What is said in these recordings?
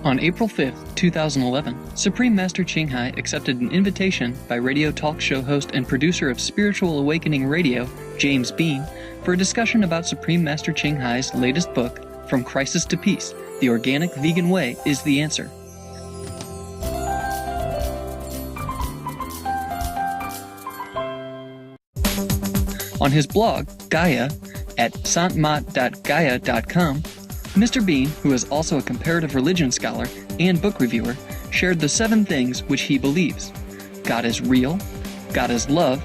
On April 5, 2011, Supreme Master Ching Hai accepted an invitation by radio talk show host and producer of Spiritual Awakening Radio, James Bean, for a discussion about Supreme Master Ching Hai's latest book, From Crisis to Peace, The Organic Vegan Way is the Answer. On his blog, Gaia, at santmat.gaia.com, Mr. Bean, who is also a comparative religion scholar and book reviewer, shared the 7 things which he believes. God is real. God is love.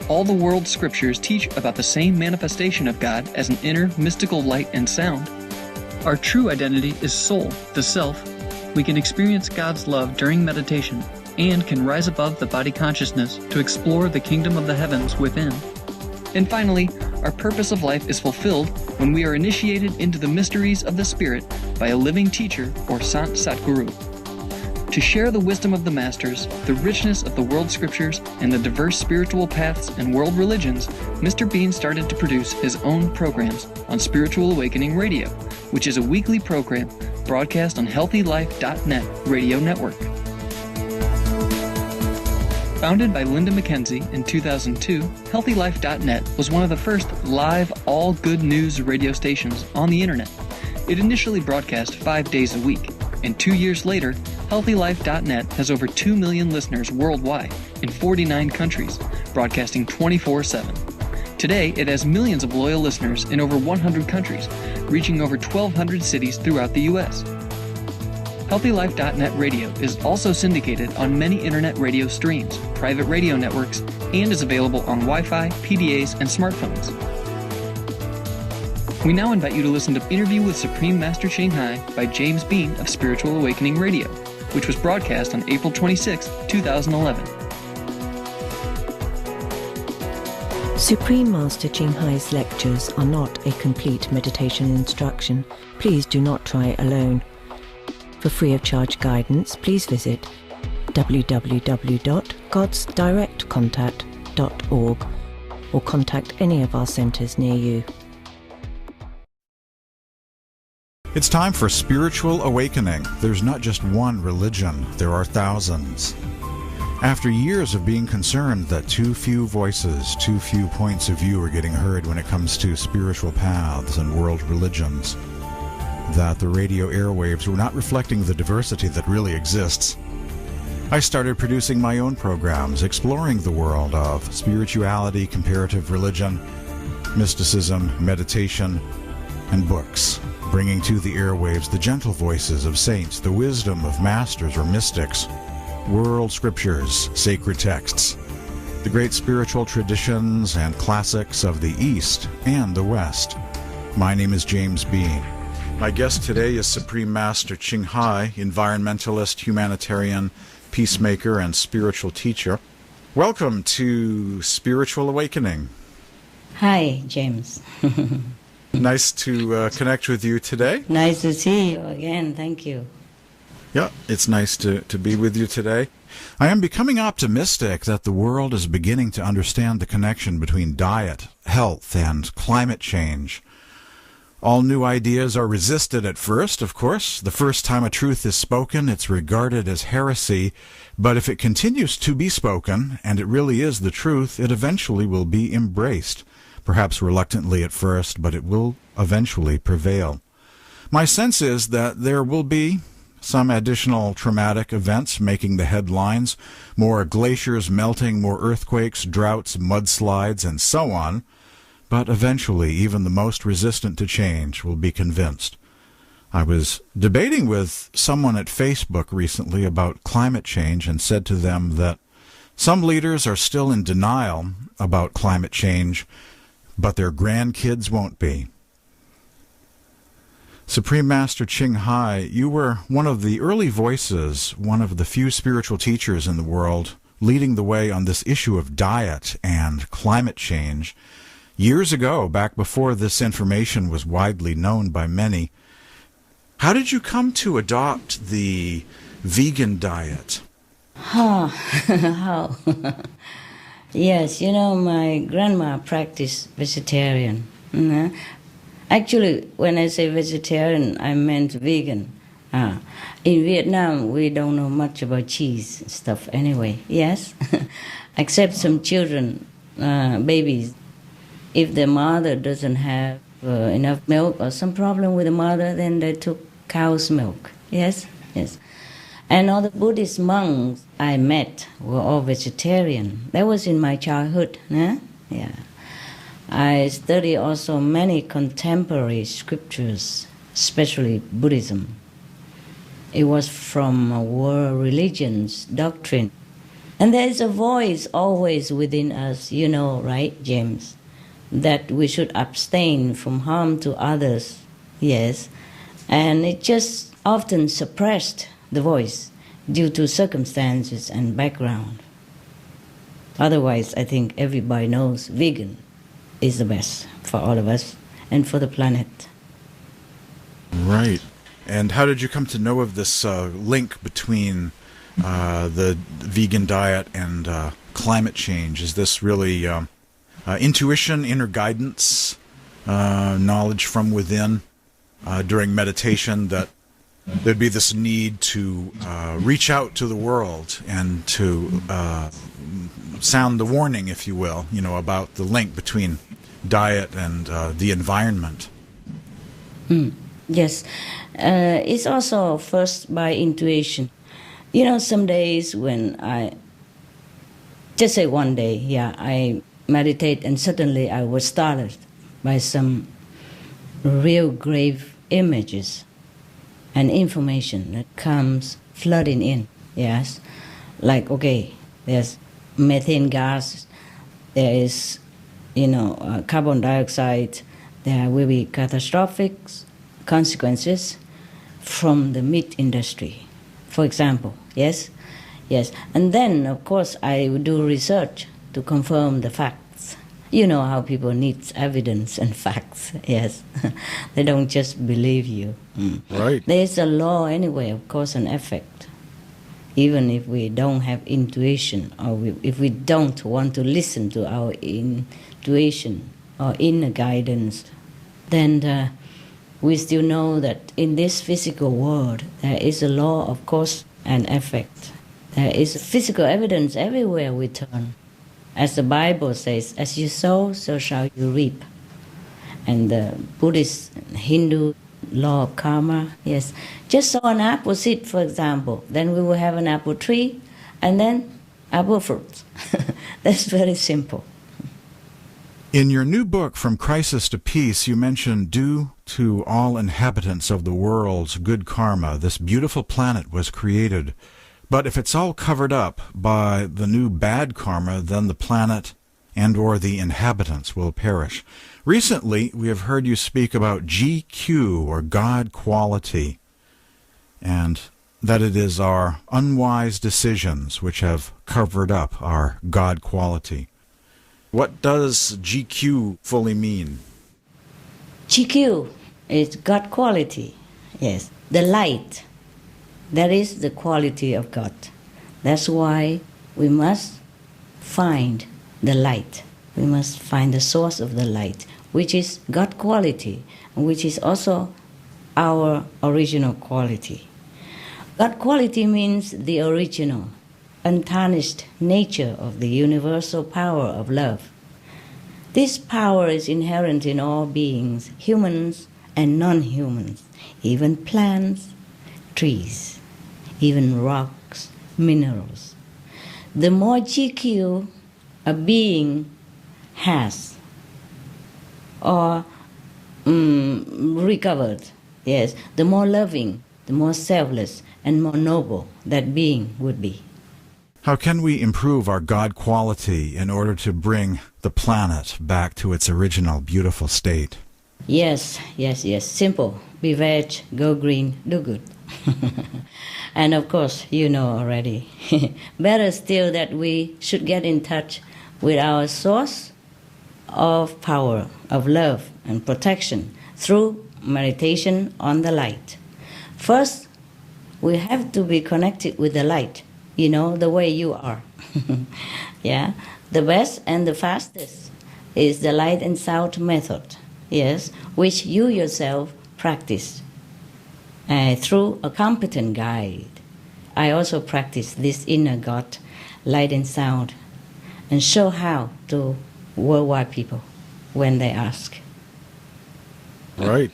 All the world's scriptures teach about the same manifestation of God as an inner mystical light and sound. Our true identity is soul, the self. We can experience God's love during meditation and can rise above the body consciousness to explore the kingdom of the heavens within. And finally, our purpose of life is fulfilled when we are initiated into the mysteries of the Spirit by a living teacher or Sant Satguru. To share the wisdom of the Masters, the richness of the world scriptures, and the diverse spiritual paths and world religions, Mr. Bean started to produce his own programs on Spiritual Awakening Radio, which is a weekly program broadcast on HealthyLife.net radio network. Founded by Linda McKenzie in 2002, HealthyLife.net was one of the first live all good news radio stations on the internet. It initially broadcast 5 days a week, and 2 years later, HealthyLife.net has over 2 million listeners worldwide in 49 countries, broadcasting 24/7. Today, it has millions of loyal listeners in over 100 countries, reaching over 1,200 cities throughout the U.S. HealthyLife.net radio is also syndicated on many internet radio streams, private radio networks, and is available on Wi-Fi, PDAs, and smartphones. We now invite you to listen to Interview with Supreme Master Ching Hai by James Bean of Spiritual Awakening Radio, which was broadcast on April 26, 2011. Supreme Master Ching Hai's lectures are not a complete meditation instruction. Please do not try alone. For free of charge guidance, please visit www.godsdirectcontact.org or contact any of our centers near you. It's time for Spiritual Awakening. There's not just one religion, there are thousands. After years of being concerned that too few voices, too few points of view are getting heard when it comes to spiritual paths and world religions, that the radio airwaves were not reflecting the diversity that really exists, I started producing my own programs exploring the world of spirituality, comparative religion, mysticism, meditation, and books, bringing to the airwaves the gentle voices of saints, the wisdom of masters or mystics, world scriptures, sacred texts, the great spiritual traditions and classics of the East and the West. My name is James Bean. My guest today is Supreme Master Ching Hai, environmentalist, humanitarian, peacemaker, and spiritual teacher. Welcome to Spiritual Awakening. Hi, James. Nice to connect with you today. Nice to see you again. Thank you. Yeah, it's nice to be with you today. I am becoming optimistic that the world is beginning to understand the connection between diet, health, and climate change. All new ideas are resisted at first, of course. The first time a truth is spoken, it's regarded as heresy. But if it continues to be spoken, and it really is the truth, it eventually will be embraced. Perhaps reluctantly at first, but it will eventually prevail. My sense is that there will be some additional traumatic events making the headlines, more glaciers melting, more earthquakes, droughts, mudslides, and so on. But eventually, even the most resistant to change will be convinced. I was debating with someone at Facebook recently about climate change and said to them that some leaders are still in denial about climate change, but their grandkids won't be. Supreme Master Ching Hai, you were one of the early voices, one of the few spiritual teachers in the world, leading the way on this issue of diet and climate change. Years ago, back before this information was widely known by many, how did you come to adopt the vegan diet? How? Yes, my grandma practiced vegetarian. Actually, when I say vegetarian, I meant vegan. In Vietnam, we don't know much about cheese stuff anyway, yes? Except some children, babies. If the mother doesn't have enough milk or some problem with the mother, then they took cow's milk, yes? Yes. And all the Buddhist monks I met were all vegetarian. That was in my childhood, yeah? I study also many contemporary scriptures, especially Buddhism. It was from world religions, doctrine. And there is a voice always within us, you know, right, James? That we should abstain from harm to others, yes. And it just often suppressed the voice due to circumstances and background. Otherwise, I think everybody knows vegan is the best for all of us and for the planet. Right. And how did you come to know of this link between the vegan diet and climate change? Is this really intuition, inner guidance, knowledge from within during meditation that there'd be this need to reach out to the world and to sound the warning, if you will, about the link between diet and the environment? Yes. It's also first by intuition. Some days when just say one day, I meditate and suddenly I was startled by some real grave images and information that comes flooding in, yes? Like, okay, there's methane gas, there is, carbon dioxide, there will be catastrophic consequences from the meat industry, for example, yes? Yes, and then, of course, I would do research to confirm the facts. You know how people need evidence and facts, yes. They don't just believe you. Right. There's a law anyway of cause and effect. Even if we don't have intuition or if we don't want to listen to our intuition or inner guidance, then we still know that in this physical world there is a law of cause and effect. There is physical evidence everywhere we turn. As the Bible says, as you sow, so shall you reap. And the Buddhist, Hindu law of karma, yes. Just sow an apple seed, for example, then we will have an apple tree, and then apple fruits. That's very simple. In your new book, From Crisis to Peace, you mentioned, due to all inhabitants of the world's good karma, this beautiful planet was created. But if it's all covered up by the new bad karma, then the planet and or the inhabitants will perish. Recently, we have heard you speak about GQ, or God quality, and that it is our unwise decisions which have covered up our God quality. What does GQ fully mean? GQ is God quality, yes. The light. That is the quality of God. That's why we must find the light. We must find the source of the light, which is God quality, which is also our original quality. God quality means the original, untarnished nature of the universal power of love. This power is inherent in all beings, humans and non-humans, even plants, trees, even rocks, minerals. The more GQ a being has or recovered, yes, the more loving, the more selfless, and more noble that being would be. How can we improve our God quality in order to bring the planet back to its original beautiful state? Yes. Simple. Be veg, go green, do good. And of course, you know already. Better still that we should get in touch with our source of power, of love and protection through meditation on the light. First, we have to be connected with the light, the way you are. Yeah, the best and the fastest is the light and sound method, yes, which you yourself practice. through a competent guide. I also practice this inner God, light and sound, and show how to worldwide people when they ask. Right.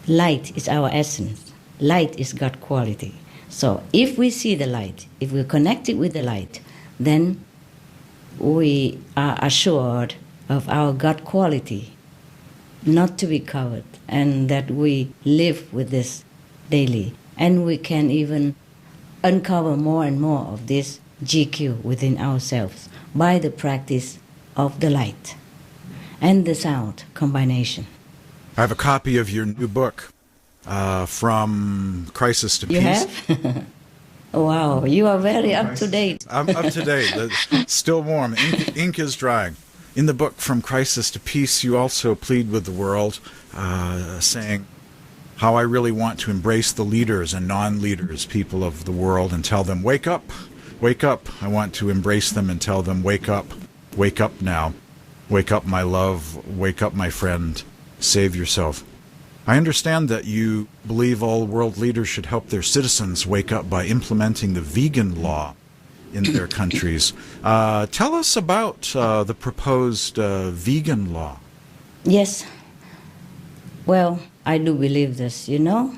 Light is our essence. Light is God quality. So if we see the light, if we're connected with the light, then we are assured of our God quality, not to be covered, and that we live with this daily. And we can even uncover more and more of this GQ within ourselves by the practice of the light and the sound combination. I have a copy of your new book, From Crisis to You Peace. have? Wow, you are very up to date. I'm up to date. Still warm. Ink is drying. In the book, From Crisis to Peace, you also plead with the world, saying how I really want to embrace the leaders and non-leaders, people of the world, and tell them, wake up, wake up. I want to embrace them and tell them, wake up now. Wake up, my love. Wake up, my friend. Save yourself. I understand that you believe all world leaders should help their citizens wake up by implementing the vegan law in their countries. Tell us about the proposed vegan law. Yes. Well, I do believe this, you know.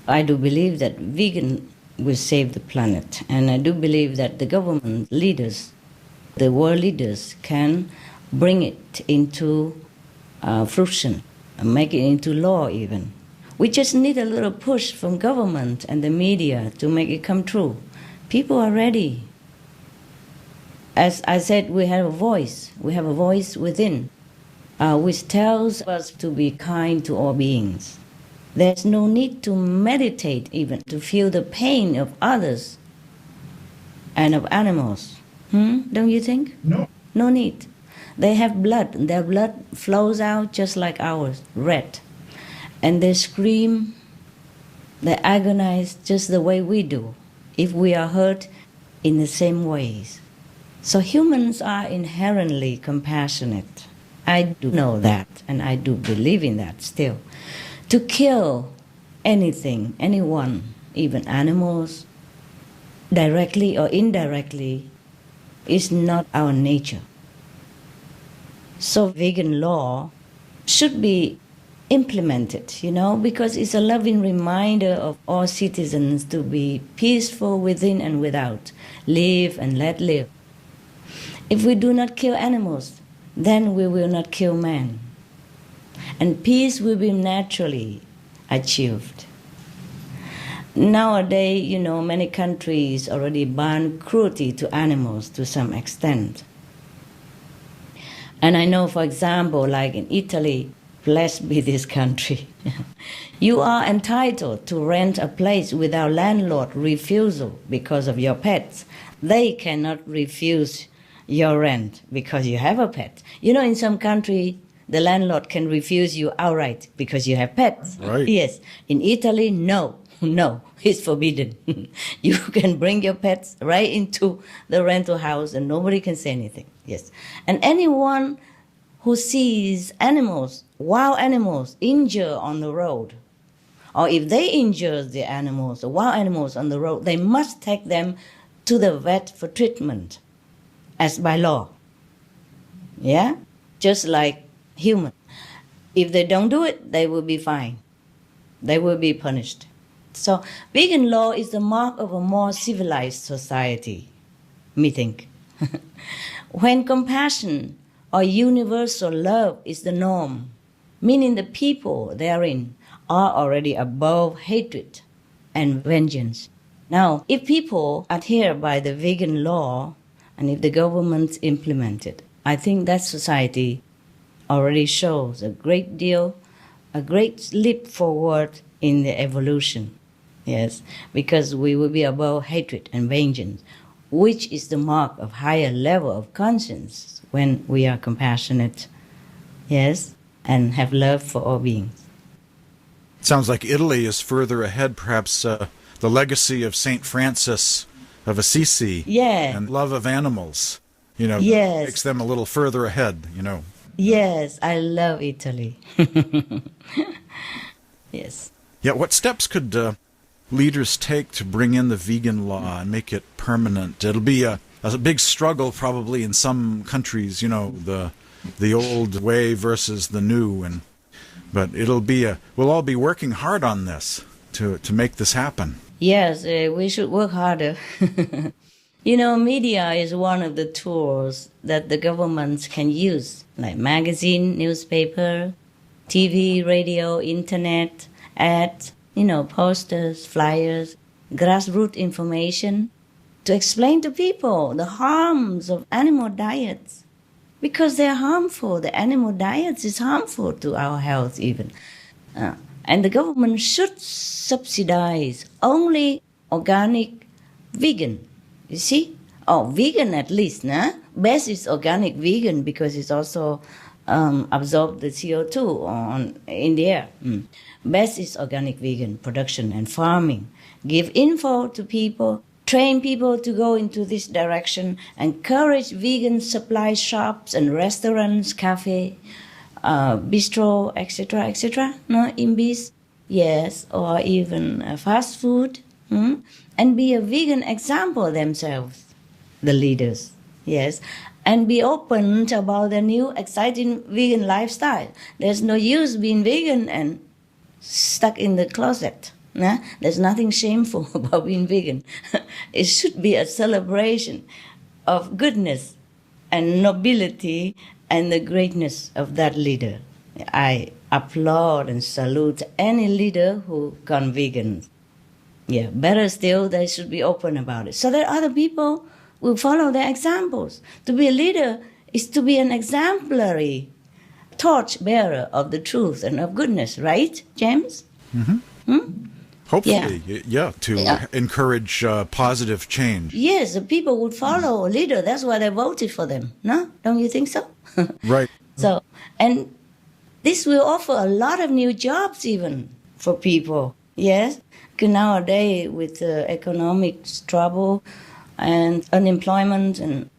I do believe that vegan will save the planet. And I do believe that the government leaders, the world leaders, can bring it into fruition, and make it into law even. We just need a little push from government and the media to make it come true. People are ready. As I said, we have a voice. We have a voice within, which tells us to be kind to all beings. There's no need to meditate even, to feel the pain of others and of animals. Don't you think? No. No need. They have blood. Their blood flows out just like ours, red. And they scream, they agonize just the way we do, if we are hurt in the same ways. So humans are inherently compassionate. I do know that, and I do believe in that still. To kill anything, anyone, even animals, directly or indirectly, is not our nature. So vegan law should be implemented, you know, because it's a loving reminder of all citizens to be peaceful within and without, live and let live. If we do not kill animals, then we will not kill man. And peace will be naturally achieved. Nowadays, you know, many countries already ban cruelty to animals to some extent. And I know, for example, like in Italy, blessed be this country, you are entitled to rent a place without landlord refusal because of your pets. They cannot refuse your rent because you have a pet. You know, in some country, the landlord can refuse you outright because you have pets. Right. Yes. In Italy, no, it's forbidden. You can bring your pets right into the rental house and nobody can say anything. Yes. And anyone who sees animals, wild animals, injured on the road, or if they injure the animals, the wild animals on the road, they must take them to the vet for treatment, as by law. Yeah? Just like human. If they don't do it, they will be fined. They will be punished. So vegan law is the mark of a more civilized society, me think. When compassion or universal love is the norm, meaning the people therein are already above hatred and vengeance. Now, if people adhere by the vegan law and if the government implement it, I think that society already shows a great leap forward in the evolution. Yes, because we will be above hatred and vengeance, which is the mark of higher level of conscience when we are compassionate, yes, and have love for all beings. Sounds like Italy is further ahead, perhaps the legacy of St. Francis of Assisi and love of animals, you know, makes them a little further ahead, you know. Yes, I love Italy. Yes. Yeah, what steps could leaders take to bring in the vegan law and make it permanent? It'll be a big struggle probably in some countries, the old way versus the new, but we'll all be working hard on this to make this happen. Yes, we should work harder. Media is one of the tools that the governments can use, like magazine, newspaper, TV, radio, internet, ads, posters, flyers, grassroots information, to explain to people the harms of animal diets. Because they're harmful. The animal diets is harmful to our health even. And the government should subsidize only organic vegan. You see? Vegan at least, nah? Best is organic vegan because it's also absorb the CO2 in the air. Best is organic vegan production and farming. Give info to people, train people to go into this direction, encourage vegan supply shops and restaurants, cafe, bistro, etc., no, imbis, yes, or even fast food, and be a vegan example themselves, the leaders, yes, and be open about the new exciting vegan lifestyle. There's no use being vegan and stuck in the closet. Nah? There's nothing shameful about being vegan. It should be a celebration of goodness and nobility and the greatness of that leader. I applaud and salute any leader who gone vegan. Yeah, better still, they should be open about it so that other people will follow their examples. To be a leader is to be an exemplary torch bearer of the truth and of goodness, right, James? Hopefully, to encourage positive change. Yes, the people would follow a leader. That's why they voted for them. No? Don't you think so? Right. So, and this will offer a lot of new jobs even for people. Yes? Because nowadays with economic trouble and unemployment and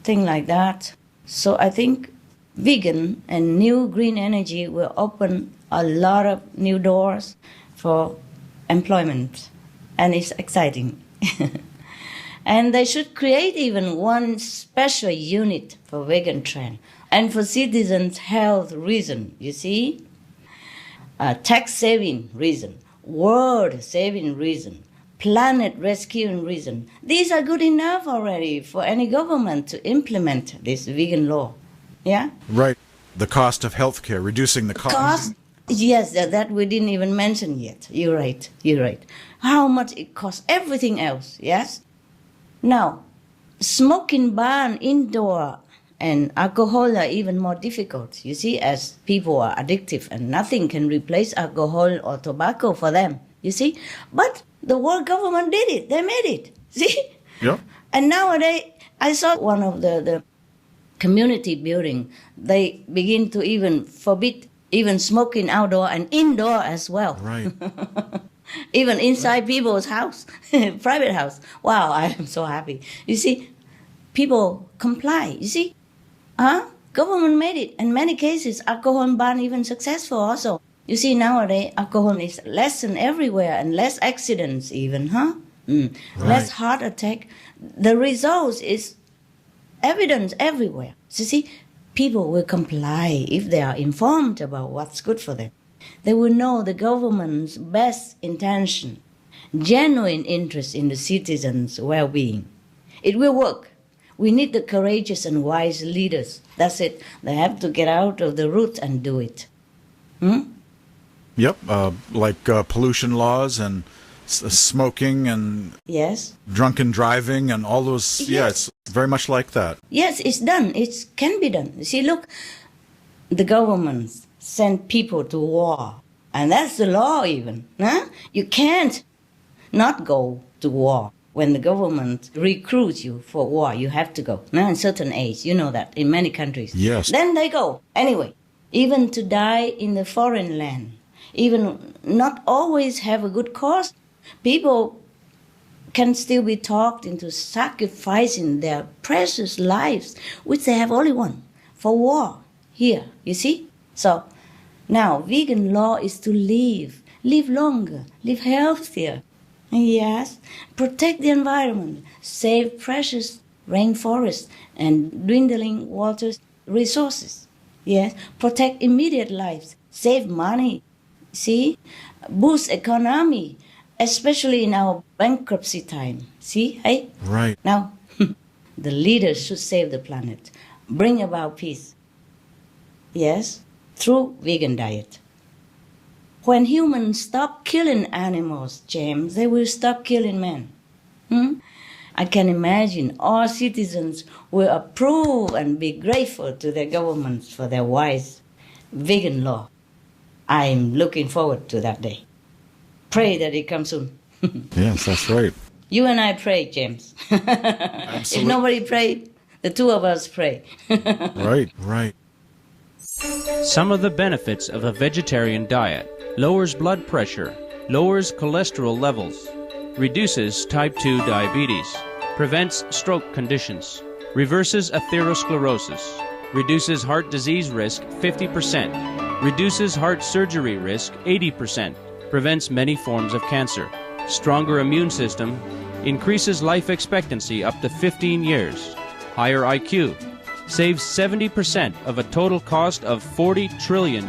things like that. So I think vegan and new green energy will open a lot of new doors for employment, and it's exciting. And they should create even one special unit for vegan trend and for citizens' health reason, you see, tax saving reason, world saving reason, planet rescuing reason. These are good enough already for any government to implement this vegan law. Yeah? Right. The cost of healthcare, reducing the cost. Yes, that we didn't even mention yet. You're right. How much it costs, everything else, yes? Now, smoking ban indoor and alcohol are even more difficult, you see, as people are addictive and nothing can replace alcohol or tobacco for them, you see? But the world government did it. They made it, see? Yeah. And nowadays, I saw one of the community building, they begin to even forbid even smoking outdoor and indoor as well. Right. Even inside people's house, private house. Wow, I am so happy. You see, people comply. You see, government made it. In many cases, alcohol ban even successful also. You see, nowadays, alcohol is less than everywhere and less accidents even, Right. Less heart attack. The results is evidence everywhere. So see, people will comply if they are informed about what's good for them. They will know the government's best intention, genuine interest in the citizens' well-being. It will work. We need the courageous and wise leaders. That's it. They have to get out of the roots and do it. Yep, like pollution laws and smoking and Yes. drunken driving and all those. Yes. Yeah, it's very much like that. Yes, it's done. It can be done. You see, look, the government send people to war, and that's the law even. You can't not go to war. When the government recruits you for war, you have to go. At a certain age, you know that, in many countries. Yes. Then they go. Anyway, even to die in the foreign land, even not always have a good cause, people can still be talked into sacrificing their precious lives, which they have only one, for war here, you see? So now vegan law is to live live longer, live healthier. Yes, protect the environment, save precious rainforests and dwindling water resources. Yes, protect immediate lives, save money, see, boost economy, especially in our bankruptcy time. See, hey? Right. Now, the leaders should save the planet, bring about peace. Yes, through vegan diet. When humans stop killing animals, James, they will stop killing men. I can imagine all citizens will approve and be grateful to their governments for their wise vegan law. I'm looking forward to that day. Pray that it comes soon. Yes, that's right. You and I pray, James. If nobody prayed, the two of us pray. Right. Some of the benefits of a vegetarian diet: lowers blood pressure, lowers cholesterol levels, reduces type 2 diabetes, prevents stroke conditions, reverses atherosclerosis, reduces heart disease risk 50%, reduces heart surgery risk 80%, prevents many forms of cancer, stronger immune system, increases life expectancy up to 15 years, higher IQ, saves 70% of a total cost of $40 trillion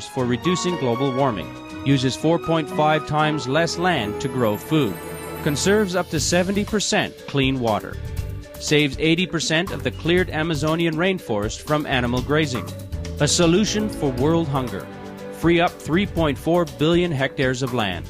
for reducing global warming, uses 4.5 times less land to grow food, conserves up to 70% clean water, saves 80% of the cleared Amazonian rainforest from animal grazing, a solution for world hunger, free up 3.4 billion hectares of land,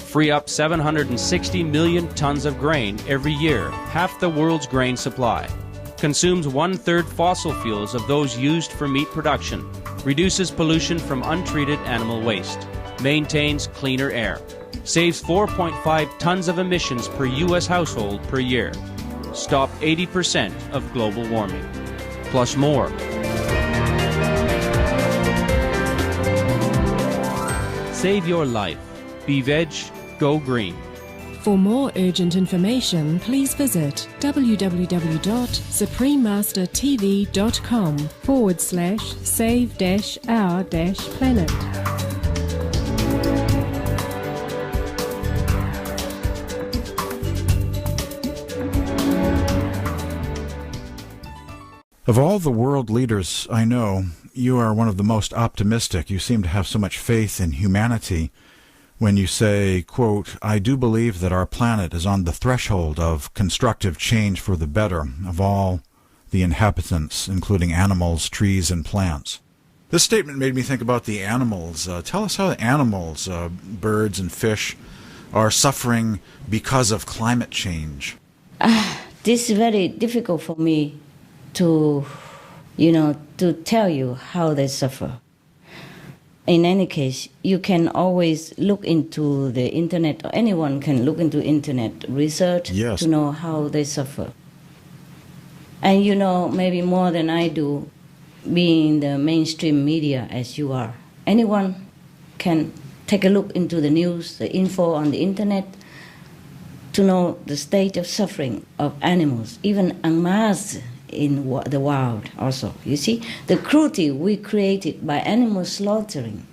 free up 760 million tons of grain every year, half the world's grain supply, consumes 1/3 fossil fuels of those used for meat production, reduces pollution from untreated animal waste, maintains cleaner air, saves 4.5 tons of emissions per U.S. household per year, stop 80% of global warming, plus more. Save your life. Be veg, go green. For more urgent information, please visit www.suprememastertv.com/save-our-planet. Of all the world leaders I know, you are one of the most optimistic. You seem to have so much faith in humanity when you say, quote, "I do believe that our planet is on the threshold of constructive change for the better of all the inhabitants, including animals, trees, and plants." This statement made me think about the animals. Tell us how the animals, birds and fish, are suffering because of climate change. This is very difficult for me to tell you how they suffer. In any case, you can always look into the internet, or anyone can look into internet research to know how they suffer. And you know, maybe more than I do, being the mainstream media as you are. Anyone can take a look into the news, the info on the internet, to know the state of suffering of animals, even en masse in the wild also. You see, the cruelty we created by animal slaughtering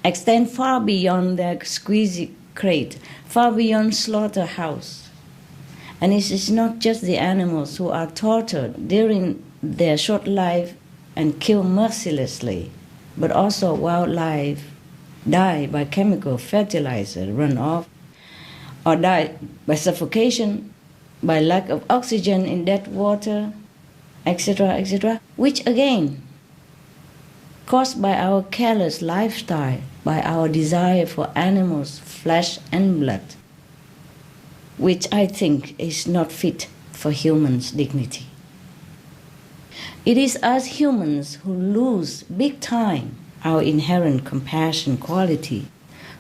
extend far beyond their squeezy crate, far beyond slaughterhouse. And it is not just the animals who are tortured during their short life and killed mercilessly, but also wildlife die by chemical fertilizer runoff, or die by suffocation, by lack of oxygen in dead water, etc., which again, caused by our careless lifestyle, by our desire for animals' flesh and blood, which I think is not fit for humans' dignity. It is us humans who lose big time our inherent compassion quality,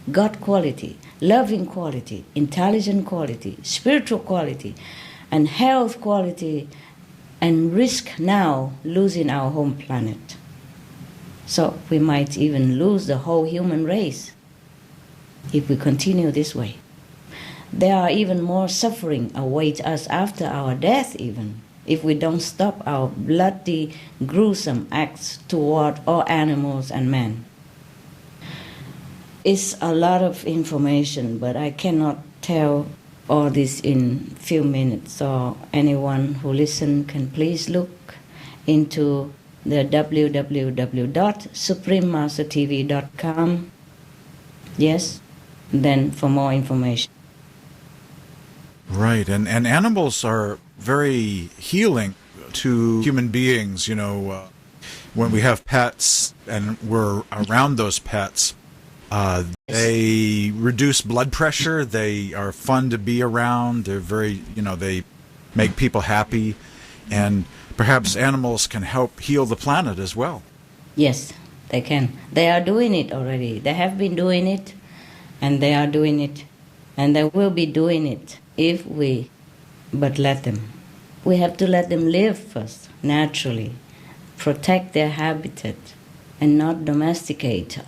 God quality, loving quality, intelligent quality, spiritual quality, and health quality, and risk now losing our home planet. So we might even lose the whole human race if we continue this way. There are even more suffering await us after our death even, if we don't stop our bloody, gruesome acts toward all animals and men. It's a lot of information, but I cannot tell all this in few minutes. So anyone who listen can please look into the www.suprememastertv.com. Yes, then for more information. Right, and animals are very healing to human beings, when we have pets and we're around those pets, they reduce blood pressure, they are fun to be around, they're very, they make people happy, and perhaps animals can help heal the planet as well. Yes, they can. They are doing it already. They have been doing it, and they are doing it, and they will be doing it if we but let them. We have to let them live first, naturally, protect their habitat, and not domesticate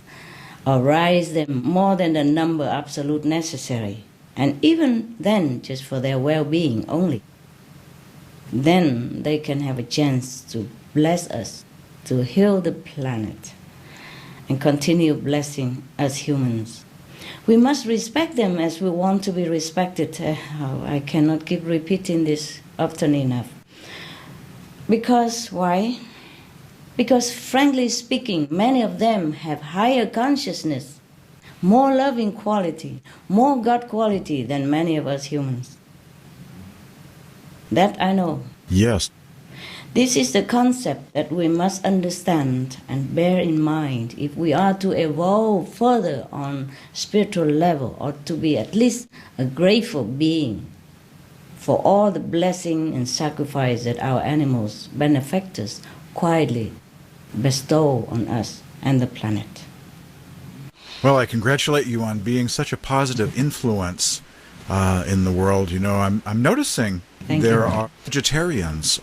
or raise them more than the number absolute necessary, and even then just for their well-being only. Then they can have a chance to bless us, to heal the planet, and continue blessing us humans. We must respect them as we want to be respected. I cannot keep repeating this often enough. Because why? Because frankly speaking, many of them have higher consciousness, more loving quality, more God quality than many of us humans. That I know. Yes. This is the concept that we must understand and bear in mind if we are to evolve further on spiritual level, or to be at least a grateful being for all the blessing and sacrifice that our animals, benefactors, quietly bestow on us and the planet. Well, I congratulate you on being such a positive influence in the world. I'm noticing there are vegetarians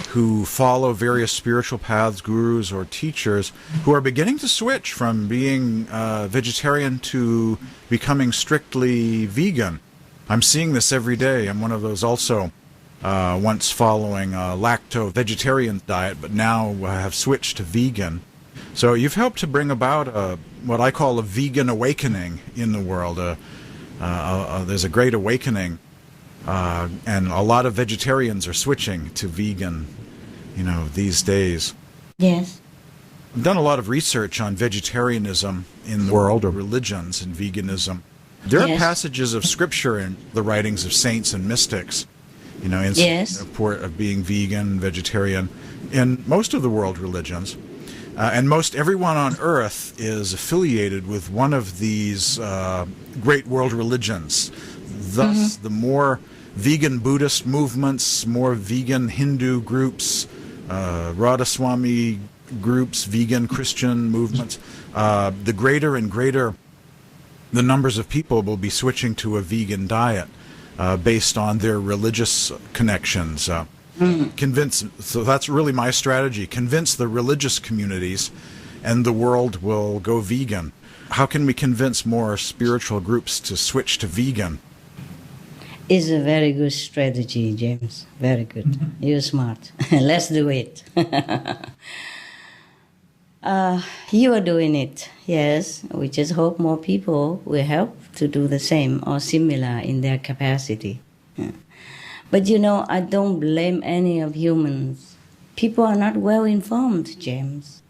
who follow various spiritual paths, gurus or teachers, who are beginning to switch from being vegetarian to becoming strictly vegan. I'm seeing this every day. I'm one of those also, once following a lacto-vegetarian diet, but now have switched to vegan. So you've helped to bring about what I call a vegan awakening in the world. There's a great awakening. And a lot of vegetarians are switching to vegan, these days. Yes. I've done a lot of research on vegetarianism in the world, or religions and veganism. There are passages of scripture in the writings of saints and mystics, in support of being vegan, vegetarian, in most of the world religions. And most everyone on earth is affiliated with one of these great world religions. Thus, the more vegan Buddhist movements, more vegan Hindu groups, Radhaswami groups, vegan Christian movements, the greater and greater the numbers of people will be switching to a vegan diet based on their religious connections. So that's really my strategy, convince the religious communities and the world will go vegan. How can we convince more spiritual groups to switch to vegan? It's a very good strategy, James. Very good. You're smart. Let's do it. You are doing it, yes. We just hope more people will help to do the same or similar in their capacity. Yeah. But I don't blame any of humans. People are not well informed, James.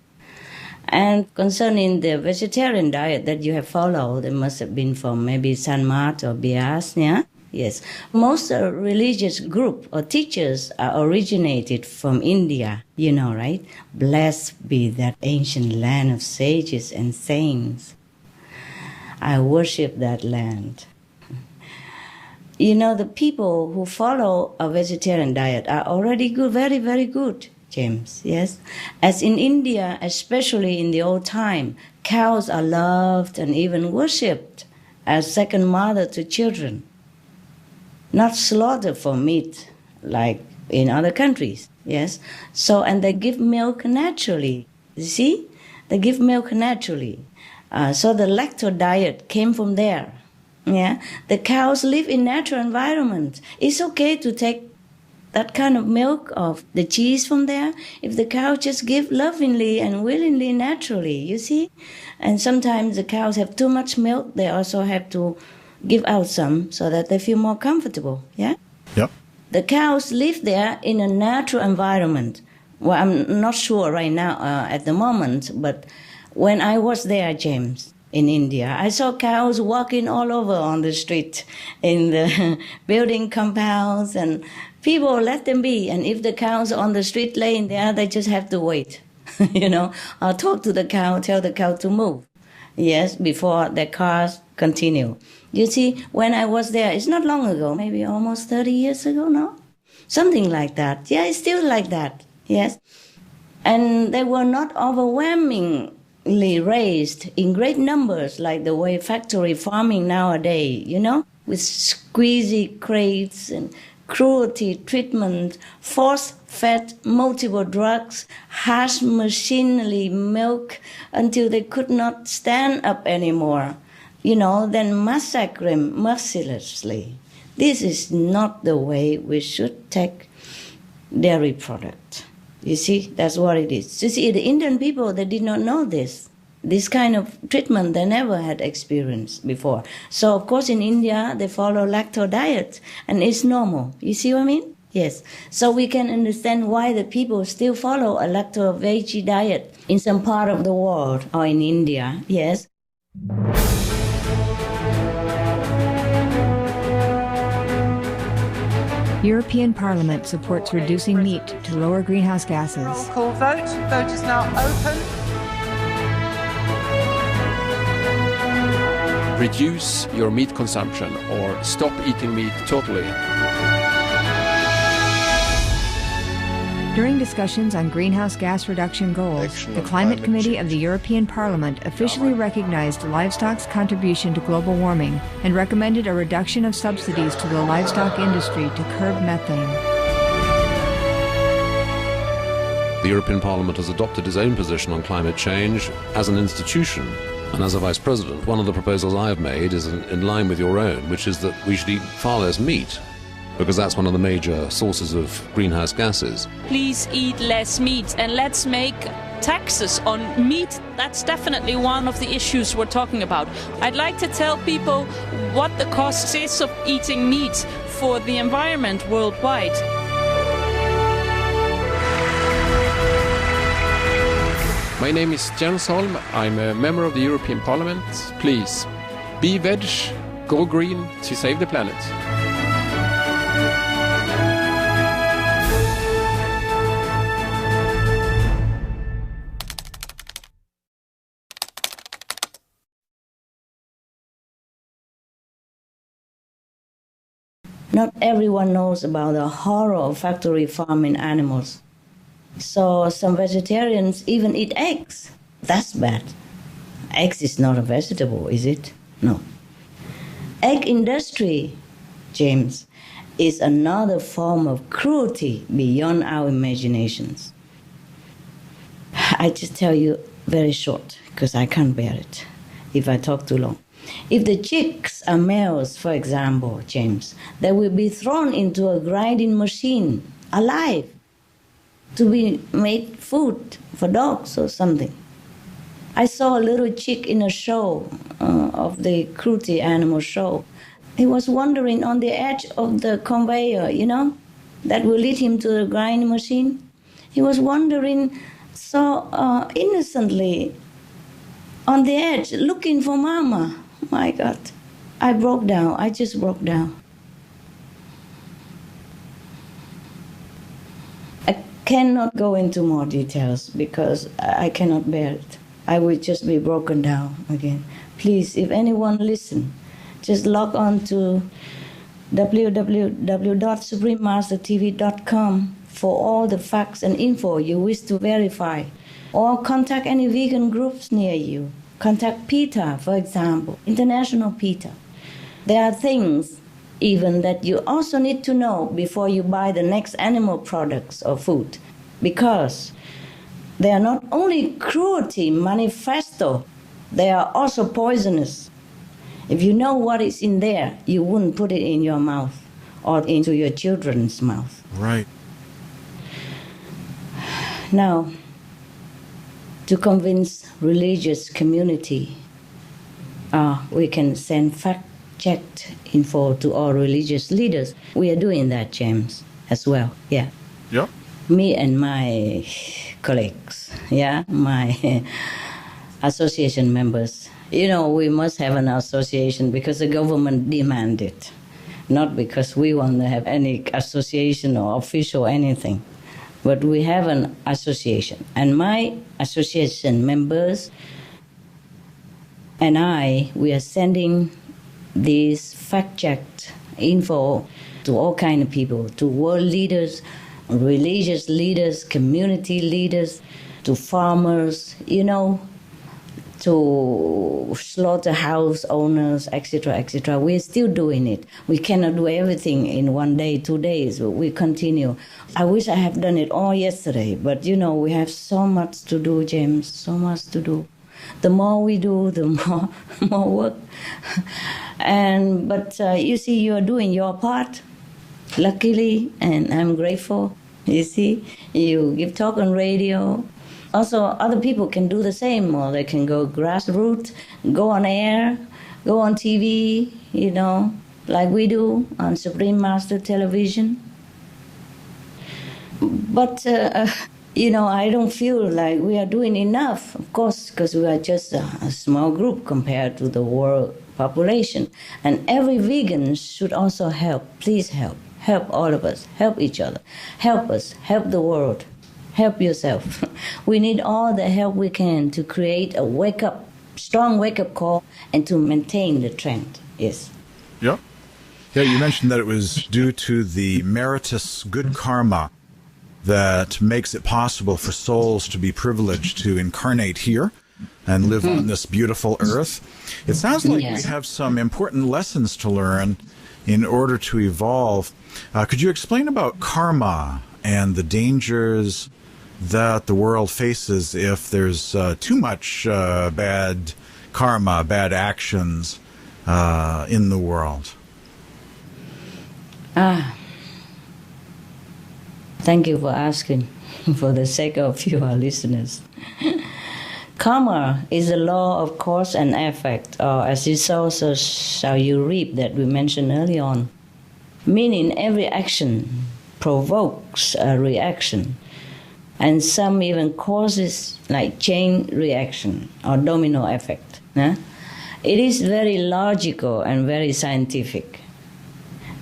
And concerning the vegetarian diet that you have followed, it must have been from maybe Sanmat or Bias, yeah? Yes. Most religious group or teachers are originated from India, right? Blessed be that ancient land of sages and saints. I worship that land. The people who follow a vegetarian diet are already good, very, very good, James, yes? As in India, especially in the old time, cows are loved and even worshipped as second mother to children. Not slaughtered for meat like in other countries, yes? So, and they give milk naturally, you see? They give milk naturally. So the lacto diet came from there, yeah? The cows live in natural environment. It's okay to take that kind of milk of the cheese from there if the cow just give lovingly and willingly, naturally, you see? And sometimes the cows have too much milk. They also have to give out some so that they feel more comfortable, yeah? Yep. The cows live there in a natural environment. Well, I'm not sure right now at the moment, but when I was there, James, in India, I saw cows walking all over on the street in the building compounds, and people let them be. And if the cows are on the street laying there, they just have to wait, or talk to the cow, tell the cow to move. Yes, before the cars continue. You see, when I was there, it's not long ago, maybe almost 30 years ago now, something like that. Yeah, it's still like that, yes. And they were not overwhelmingly raised in great numbers like the way factory farming nowadays, with squeezy crates and cruelty treatment, force-fed multiple drugs, harsh machinery milk until they could not stand up anymore, then massacring mercilessly. This is not the way we should take dairy product. You see, that's what it is. You see, the Indian people, they did not know this. This kind of treatment they never had experienced before. So, of course, in India, they follow lacto diet, and it's normal. You see what I mean? Yes. So we can understand why the people still follow a lacto-veggie diet in some part of the world, or in India, yes. European Parliament supports reducing meat to lower greenhouse gases. Roll call vote. Vote is now open. Reduce your meat consumption or stop eating meat totally. During discussions on greenhouse gas reduction goals, the Climate Committee of the European Parliament officially recognized livestock's contribution to global warming and recommended a reduction of subsidies to the livestock industry to curb methane. The European Parliament has adopted its own position on climate change as an institution. And as a Vice President, one of the proposals I have made is in line with your own, which is that we should eat far less meat, because that's one of the major sources of greenhouse gases. Please eat less meat, and let's make taxes on meat. That's definitely one of the issues we're talking about. I'd like to tell people what the cost is of eating meat for the environment worldwide. My name is Jens Holm. I'm a member of the European Parliament. Please, be veg, go green to save the planet. Not everyone knows about the horror of factory farming animals. So some vegetarians even eat eggs. That's bad. Eggs is not a vegetable, is it? No. Egg industry, James, is another form of cruelty beyond our imaginations. I just tell you very short, because I can't bear it if I talk too long. If the chicks are males, for example, James, they will be thrown into a grinding machine, alive, to be made food for dogs or something. I saw a little chick in a show of the cruelty animal show. He was wandering on the edge of the conveyor, that will lead him to the grinding machine. He was wandering so innocently on the edge, looking for Mama. My God, I broke down. I just broke down. I cannot go into more details because I cannot bear it. I will just be broken down again. Please, if anyone listen, just log on to www.suprememastertv.com for all the facts and info you wish to verify, or contact any vegan groups near you. Contact PETA, for example, International PETA. There are things even that you also need to know before you buy the next animal products or food, because they are not only cruelty manifesto, they are also poisonous. If you know what is in there, you wouldn't put it in your mouth. or into your children's mouth. Right. Now, to convince religious community, we can send fact-checked info to all religious leaders. We are doing that, James, as well. Yeah. Yep. Me and my colleagues, my association members. We must have an association because the government demanded it, not because we want to have any association or official anything. But we have an association. And my association members and we are sending this fact-checked info to all kinds of people, to world leaders, religious leaders, community leaders, to farmers, to slaughterhouse owners, etc., etc. We're still doing it. We cannot do everything in 1 day, 2 days, but we continue. I wish I had done it all yesterday, but we have so much to do, James, so much to do. The more we do, the more work. But you see, you are doing your part, luckily, and I'm grateful. You see, you give talk on radio. Also, other people can do the same, or they can go grassroots, go on air, go on TV, like we do on Supreme Master Television. But, I don't feel like we are doing enough, of course, because we are just a small group compared to the world population. And every vegan should also help. Please help. Help all of us. Help each other. Help us. Help the world. Help yourself. We need all the help we can to create a strong wake-up call and to maintain the trend. Yes. Yeah. Yeah, you mentioned that it was due to the meritorious good karma that makes it possible for souls to be privileged to incarnate here and live on this beautiful earth. It sounds like we have some important lessons to learn in order to evolve. Could you explain about karma and the dangers that the world faces if there's too much bad karma, bad actions in the world? Thank you for asking, for the sake of your listeners. Karma is a law of cause and effect, or as you sow, so shall you reap, that we mentioned early on. Meaning every action provokes a reaction, and some even causes like chain reaction or domino effect. It is very logical and very scientific.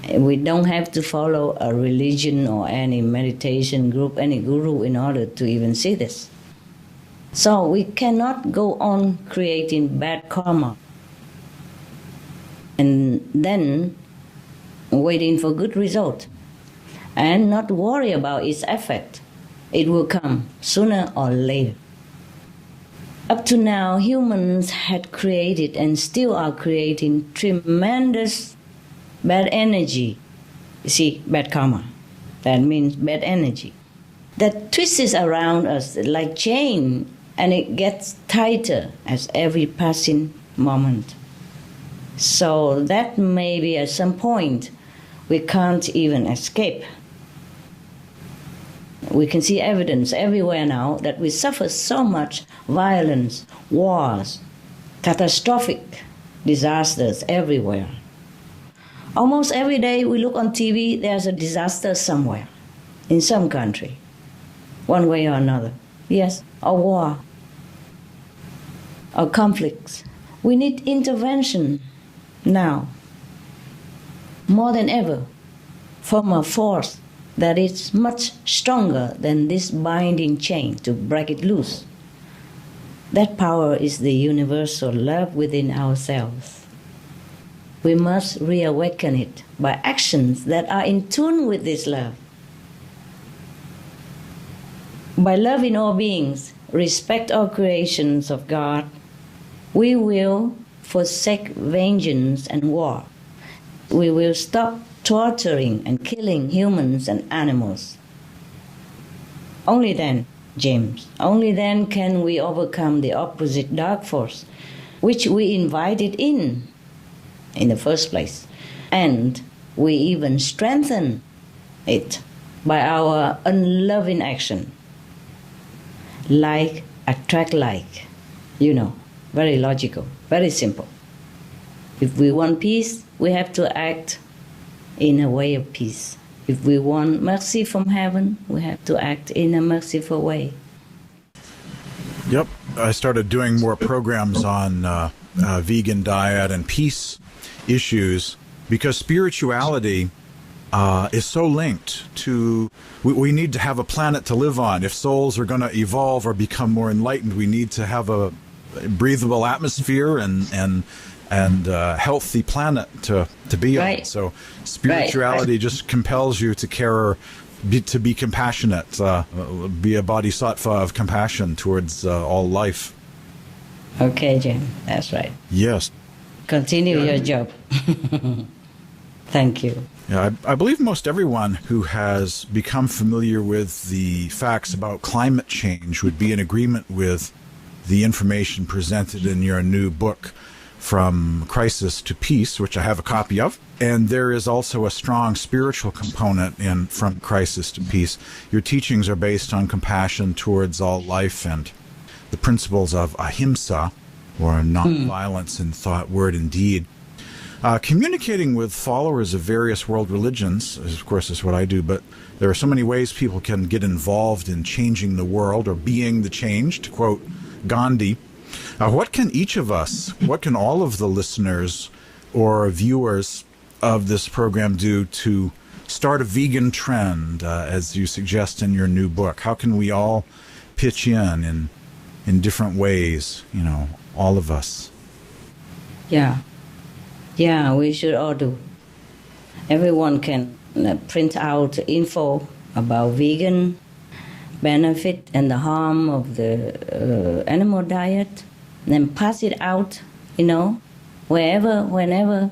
We don't have to follow a religion or any meditation group, any guru in order to even see this. So we cannot go on creating bad karma and then waiting for good result and not worry about its effect. It will come sooner or later. Up to now, humans had created and still are creating tremendous bad energy. You see, bad karma. That means bad energy. That twists around us like chain, and it gets tighter as every passing moment. So that maybe at some point we can't even escape. We can see evidence everywhere now that we suffer so much violence, wars, catastrophic disasters everywhere. Almost every day we look on TV, there's a disaster somewhere, in some country, one way or another. Yes, a war, or conflicts. We need intervention now, more than ever, from a force that is much stronger than this binding chain to break it loose. That power is the universal love within ourselves. We must reawaken it by actions that are in tune with this love. By loving all beings, respect all creations of God, we will forsake vengeance and war. We will stop torturing and killing humans and animals. Only then, James, only then can we overcome the opposite dark force, which we invited in the first place, and We even strengthen it by our unloving action. Like attract like, very logical, very simple. If we want peace, we have to act in a way of peace. If we want mercy from heaven, we have to act in a merciful way. Yep. I started doing more programs on vegan diet and peace issues because spirituality is so linked to, we need to have a planet to live on. If souls are going to evolve or become more enlightened, we need to have a breathable atmosphere and healthy planet to be on. So spirituality just compels you to care, to be compassionate, be a bodhisattva of compassion towards all life. Okay, Jim, that's right. Yes. Continue your job. Thank you. Yeah, I believe most everyone who has become familiar with the facts about climate change would be in agreement with the information presented in your new book, From Crisis to Peace, which I have a copy of. And there is also a strong spiritual component in From Crisis to Peace. Your teachings are based on compassion towards all life and the principles of ahimsa, or nonviolence in thought, word, and deed. Communicating with followers of various world religions, of course, is what I do, but there are so many ways people can get involved in changing the world or being the change, to quote Gandhi. What can each of us, what can all of the listeners or viewers of this program do to start a vegan trend, as you suggest in your new book? How can we all pitch in different ways, all of us? Yeah, we should all do. Everyone can print out info about vegan benefit and the harm of the animal diet, then pass it out, wherever, whenever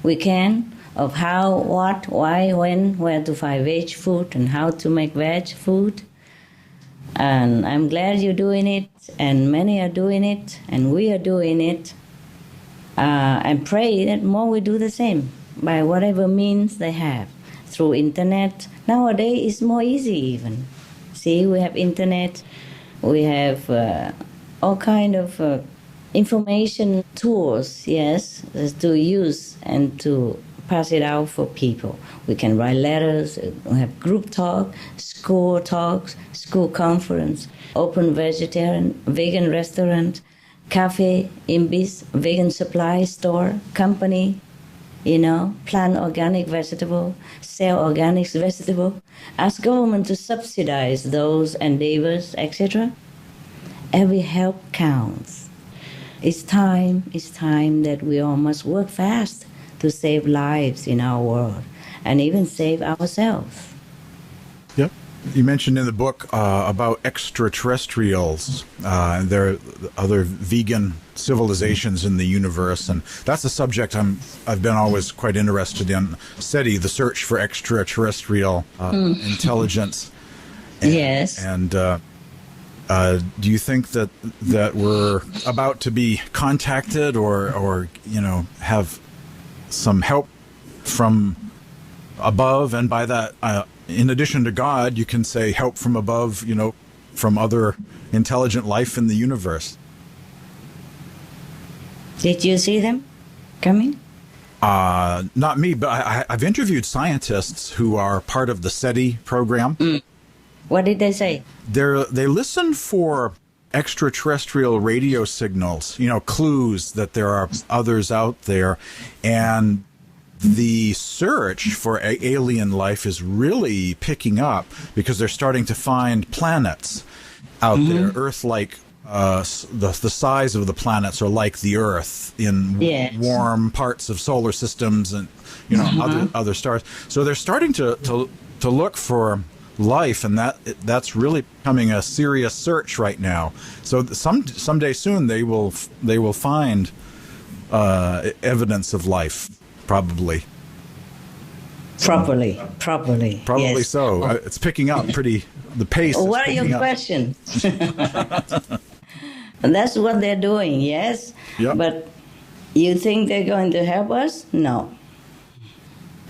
we can, of how, what, why, when, where to find veg food and how to make veg food. And I'm glad you're doing it, and many are doing it, and we are doing it. And pray that more will do the same by whatever means they have. Through internet, nowadays it's more easy even. See, we have internet, we have all kind of information tools, yes, to use and to pass it out for people. We can write letters, we have group talks, school conference, open vegan restaurant, cafe, imbis, vegan supply store, company, plant organic vegetable, sell organic vegetable, ask government to subsidize those endeavors, etc. Every help counts. It's time that we all must work fast to save lives in our world and even save ourselves. Yep. You mentioned in the book about extraterrestrials. There are other vegan civilizations in the universe, and that's a subject I've been always quite interested in. SETI, the search for extraterrestrial intelligence. Yes. And do you think that we're about to be contacted, or have some help from above? And by that, in addition to God, you can say help from above, from other intelligent life in the universe. Did you see them coming? Not me, but I've interviewed scientists who are part of the SETI program. What did they say? They listen for extraterrestrial radio signals, clues that there are others out there, and the search for alien life is really picking up because they're starting to find planets out there, Earth-like. The size of the planets are like the Earth in warm parts of solar systems and other stars. So they're starting to look for life, and that's really becoming a serious search right now. So someday soon they will find evidence of life. Probably yes. So. It's picking up pretty. The pace. What are your questions? And that's what they're doing. Yes. Yep. But you think they're going to help us? No.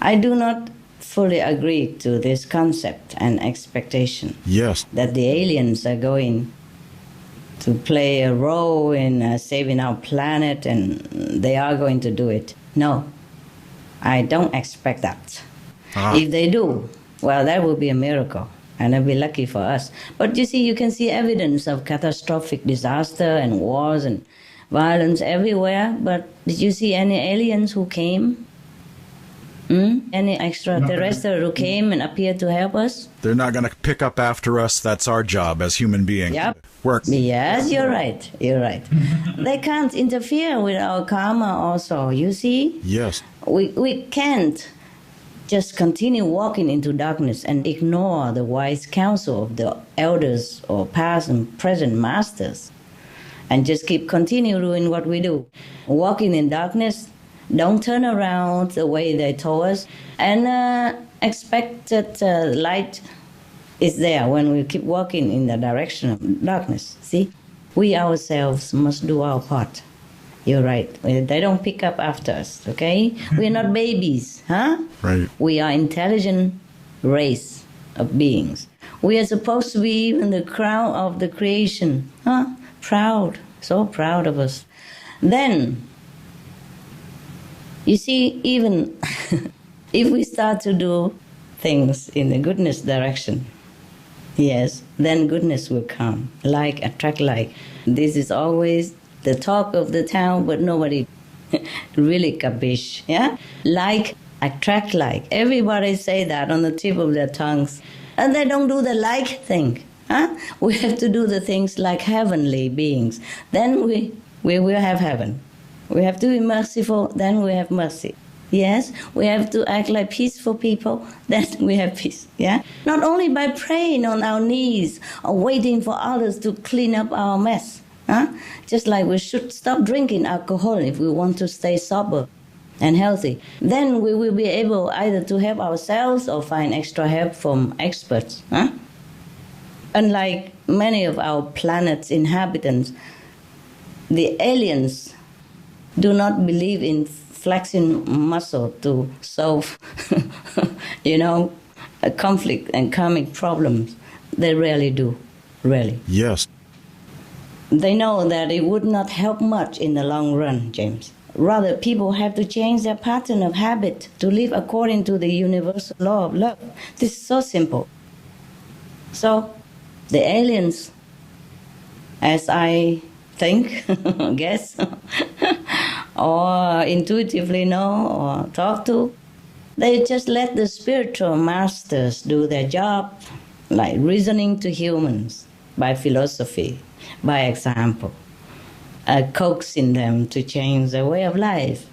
I do not fully agree to this concept and expectation. Yes. That the aliens are going to play a role in saving our planet, and they are going to do it. No, I don't expect that. If they do, well, that will be a miracle, and it'll be lucky for us. But you see, you can see evidence of catastrophic disaster and wars and violence everywhere. But did you see any aliens who came? Any extraterrestrial who came and appeared to help us? They're not going to pick up after us. That's our job as human beings. Yep. Work. Yes, you're right. You're right. They can't interfere with our karma also, you see? Yes. We can't just continue walking into darkness and ignore the wise counsel of the elders or past and present masters and just continue doing what we do. Walking in darkness, don't turn around the way they told us and expect that light is there when we keep walking in the direction of darkness. See, we ourselves must do our part. You're right. They don't pick up after us, okay? We're not babies, huh? Right. We are intelligent race of beings. We are supposed to be even the crown of the creation, huh? Proud, so proud of us. Then, you see, even if we start to do things in the goodness direction, yes, then goodness will come. Like attract like. This is always the talk of the town, but nobody really capiche, yeah? Like attract like. Everybody say that on the tip of their tongues. And they don't do the like thing, huh? We have to do the things like heavenly beings. Then we will have heaven. We have to be merciful, then we have mercy. Yes, we have to act like peaceful people, then we have peace, yeah? Not only by praying on our knees or waiting for others to clean up our mess, huh? Just like we should stop drinking alcohol if we want to stay sober and healthy. Then we will be able either to help ourselves or find extra help from experts, huh? Unlike many of our planet's inhabitants, the aliens do not believe in flexing muscle to solve, a conflict and karmic problems. They rarely do, really. Yes. They know that it would not help much in the long run, James. Rather, people have to change their pattern of habit to live according to the universal law of love. This is so simple. So, the aliens, as I think, guess, or intuitively know or talk to, they just let the spiritual masters do their job, like reasoning to humans by philosophy, by example, coaxing them to change their way of life.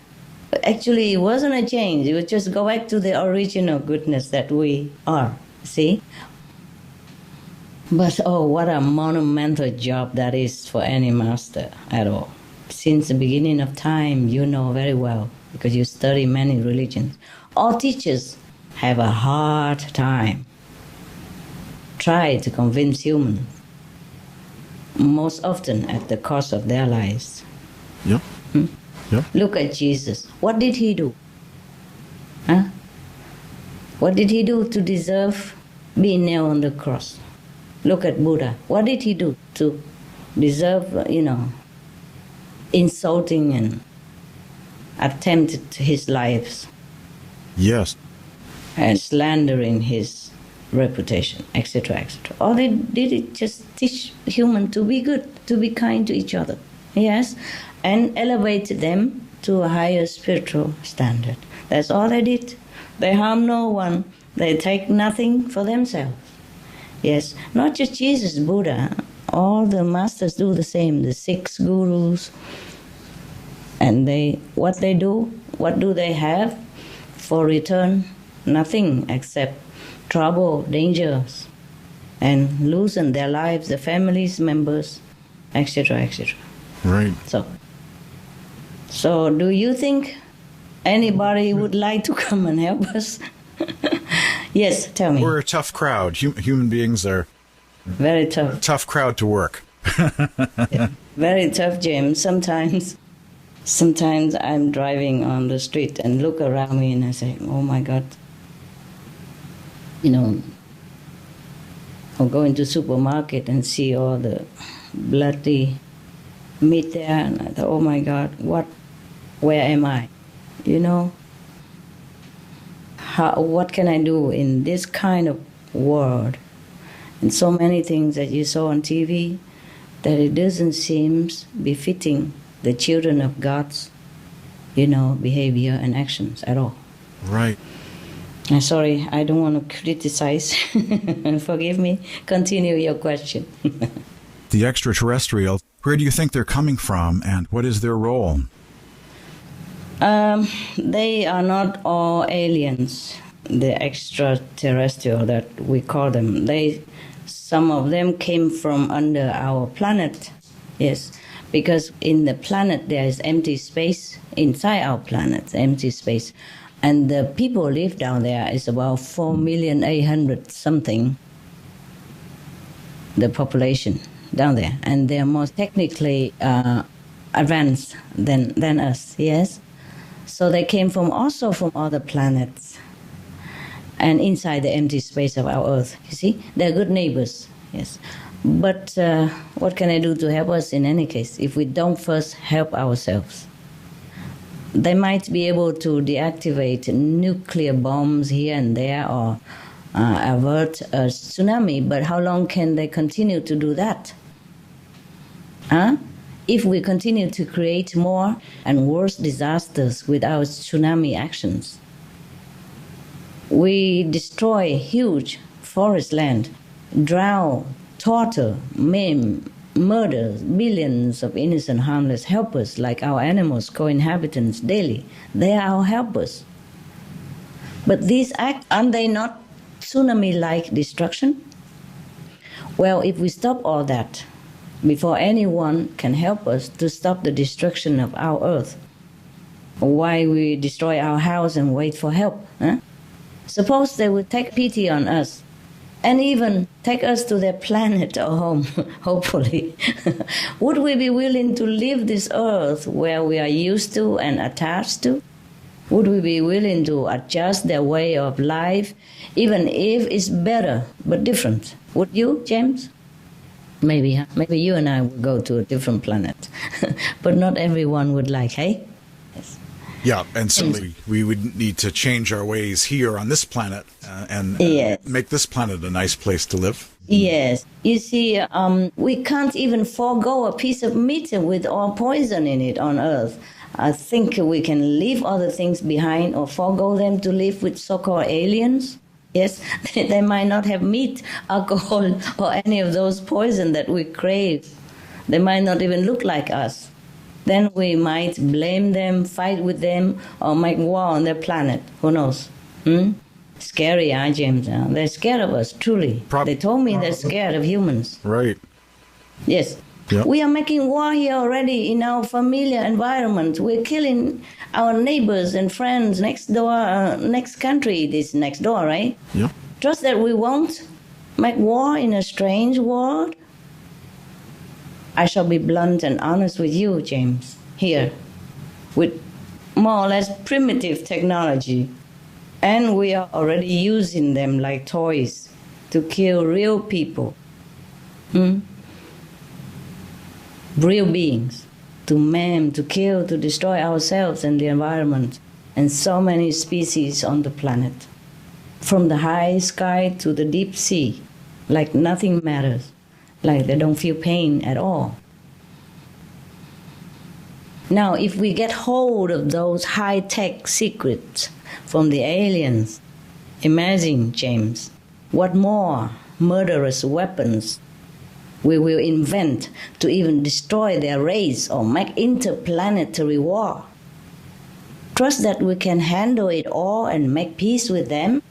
But actually, it wasn't a change. It was just go back to the original goodness that we are, see? But oh, what a monumental job that is for any master at all. Since the beginning of time, you know very well, because you study many religions. All teachers have a hard time. Try to convince humans, most often at the cost of their lives. Yep. Yep. Look at Jesus. What did he do? Huh? What did he do to deserve being nailed on the cross? Look at Buddha. What did he do to deserve, insulting and attempted his lives? Yes. And slandering his reputation, etc., etc. All they did is just teach humans to be good, to be kind to each other. Yes? And elevate them to a higher spiritual standard. That's all they did. They harm no one. They take nothing for themselves. Yes, not just Jesus, Buddha. All the masters do the same. The 6 gurus, and what do they have for return? Nothing except trouble, dangers, and losing their lives, their families, members, etc., etc. Right. So do you think anybody would like to come and help us? Yes, tell me. We're a tough crowd. Human beings are very tough. Tough crowd to work. Yeah. Very tough, James. Sometimes Sometimes I'm driving on the street and look around me and I say, oh my God, or go into supermarket and see all the bloody meat there, and I thought, oh my God, where am I? What can I do in this kind of world? And so many things that you saw on TV, that it doesn't seem befitting the children of God's, behavior and actions at all. Right. I'm sorry, I don't want to criticize. Forgive me. Continue your question. The extraterrestrial, where do you think they're coming from, and what is their role? They are not all aliens, the extraterrestrial that we call them. Some of them came from under our planet, yes, because in the planet there is empty space, inside our planet, empty space. And the people live down there is about 4,800,000 something, the population down there. And they're more technically advanced than us, yes? So they came also from other planets and inside the empty space of our Earth. You see, they're good neighbors, yes. But what can I do to help us in any case if we don't first help ourselves? They might be able to deactivate nuclear bombs here and there or avert a tsunami, but how long can they continue to do that? If we continue to create more and worse disasters with our tsunami actions, we destroy huge forest land, drown, torture, maim, murder billions of innocent, harmless helpers like our animals, co-inhabitants daily. They are our helpers. But these acts, aren't they not tsunami-like destruction? Well, if we stop all that, before anyone can help us to stop the destruction of our Earth, why we destroy our house and wait for help? Suppose they would take pity on us and even take us to their planet or home, hopefully. Would we be willing to leave this Earth where we are used to and attached to? Would we be willing to adjust their way of life, even if it's better but different? Would you, James? Maybe you and I would go to a different planet. But not everyone would like, hey? Yes. Yeah, and certainly we would need to change our ways here on this planet and make this planet a nice place to live. Yes. You see, we can't even forego a piece of meat with all poison in it on Earth. I think we can leave other things behind or forego them to live with so-called aliens. Yes, they might not have meat, alcohol, or any of those poison that we crave. They might not even look like us. Then we might blame them, fight with them, or make war on their planet. Who knows? Scary, James? They're scared of us, truly. They told me they're scared of humans. Right. Yes. Yep. We are making war here already in our familiar environment. We're killing our neighbors and friends next door, next country. This next door, right? Yeah. Trust that we won't make war in a strange world. I shall be blunt and honest with you, James, here, with more or less primitive technology. And we are already using them like toys to kill real people. Real beings, to maim, to kill, to destroy ourselves and the environment, and so many species on the planet. From the high sky to the deep sea, like nothing matters, like they don't feel pain at all. Now, if we get hold of those high-tech secrets from the aliens, imagine, James, what more murderous weapons we will invent to even destroy their race or make interplanetary war. Trust that we can handle it all and make peace with them.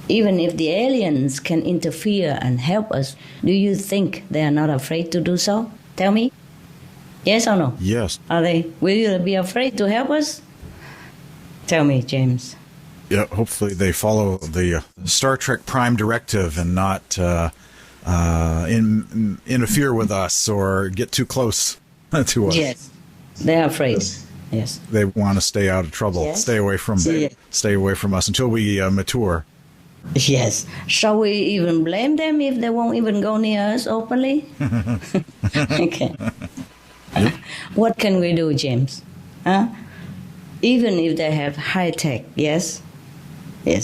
Even if the aliens can interfere and help us, do you think they are not afraid to do so? Tell me. Yes or no? Yes. Are they? Will you be afraid to help us? Tell me, James. Yeah, hopefully they follow the Star Trek Prime Directive and not interfere with us or get too close to us. Yes. They're afraid. Yes. They want to stay out of trouble. Yes. Stay away from us until we mature. Yes. Shall we even blame them if they won't even go near us openly? Okay. Yep. What can we do, James? Huh? Even if they have high tech, yes,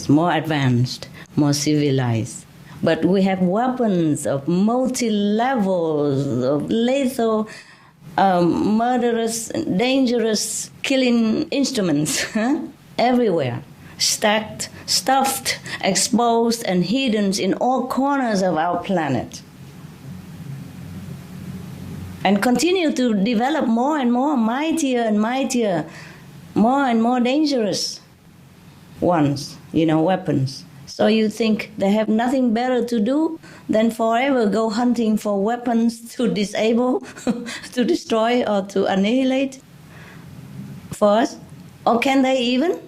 more advanced, more civilized. But we have weapons of multi-levels, of lethal, murderous, dangerous, killing instruments everywhere, stacked, stuffed, exposed, and hidden in all corners of our planet. And continue to develop more and more, mightier and mightier, more and more dangerous ones, weapons. So you think they have nothing better to do than forever go hunting for weapons to disable, to destroy, or to annihilate for us? Or can they even,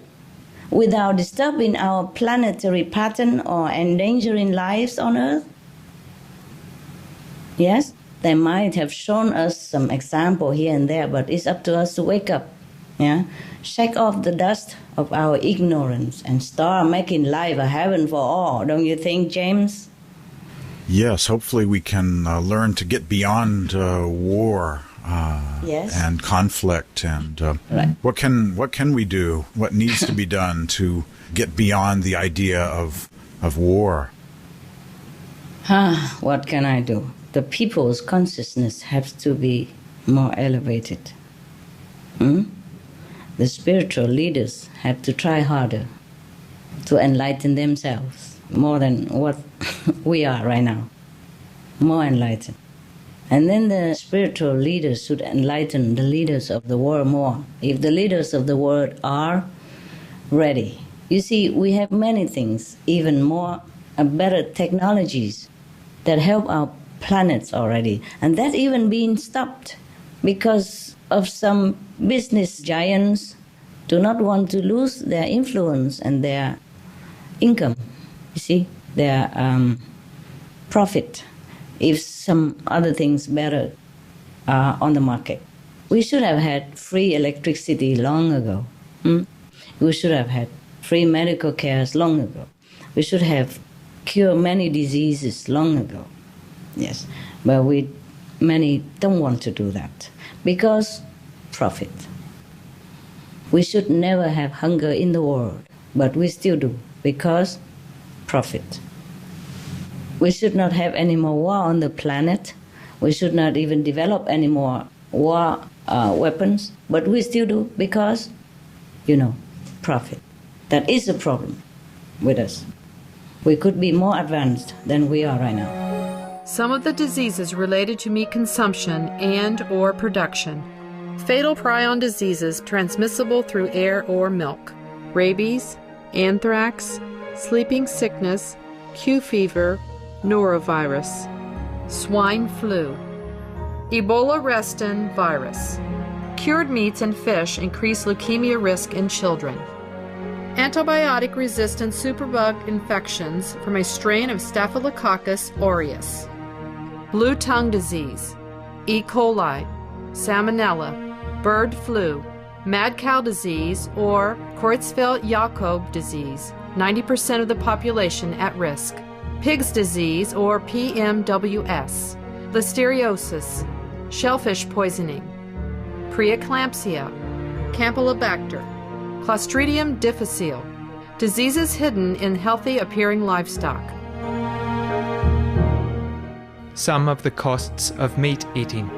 without disturbing our planetary pattern or endangering lives on Earth? Yes, they might have shown us some example here and there, but it's up to us to wake up. Yeah, shake off the dust of our ignorance and start making life a heaven for all. Don't you think, James? Yes, hopefully we can learn to get beyond war yes. and conflict. And right. What can we do? What needs to be done to get beyond the idea of war? What can I do? The people's consciousness has to be more elevated. The spiritual leaders have to try harder to enlighten themselves more than what we are right now. More enlightened. And then the spiritual leaders should enlighten the leaders of the world more. If the leaders of the world are ready. You see, we have many things, even more better technologies that help our planets already. And that even being stopped because of some business giants do not want to lose their influence and their income, you see, their profit, if some other things better are on the market. We should have had free electricity long ago. We should have had free medical care long ago. We should have cured many diseases long ago. Yes, but many don't want to do that because profit. We should never have hunger in the world, but we still do because profit. We should not have any more war on the planet. We should not even develop any more war weapons, but we still do because, profit. That is a problem with us. We could be more advanced than we are right now. Some of the diseases related to meat consumption and/or production. Fatal prion diseases transmissible through air or milk. Rabies, anthrax, sleeping sickness, Q fever, norovirus. Swine flu. Ebola restin virus. Cured meats and fish increase leukemia risk in children. Antibiotic-resistant superbug infections from a strain of Staphylococcus aureus. Blue tongue disease, E. coli, salmonella, bird flu, mad cow disease, or Creutzfeldt-Jakob disease, 90% of the population at risk. Pig's disease, or PMWS, listeriosis, shellfish poisoning, preeclampsia, Campylobacter, Clostridium difficile, diseases hidden in healthy-appearing livestock. Some of the costs of meat eating.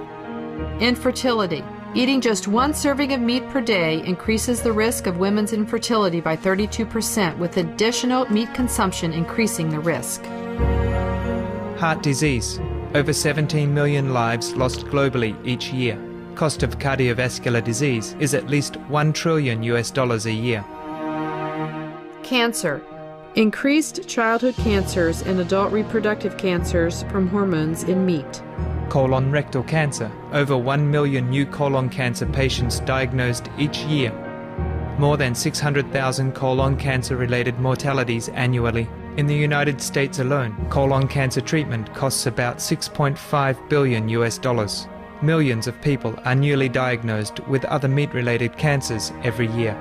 Infertility. Eating just one serving of meat per day increases the risk of women's infertility by 32%, with additional meat consumption increasing the risk. Heart disease. Over 17 million lives lost globally each year. Cost of cardiovascular disease is at least $1 trillion a year. Cancer. Increased childhood cancers and adult reproductive cancers from hormones in meat. Colon rectal cancer. Over 1 million new colon cancer patients diagnosed each year. More than 600,000 colon cancer-related mortalities annually. In the United States alone, colon cancer treatment costs about $6.5 billion. millions of people are newly diagnosed with other meat-related cancers every year.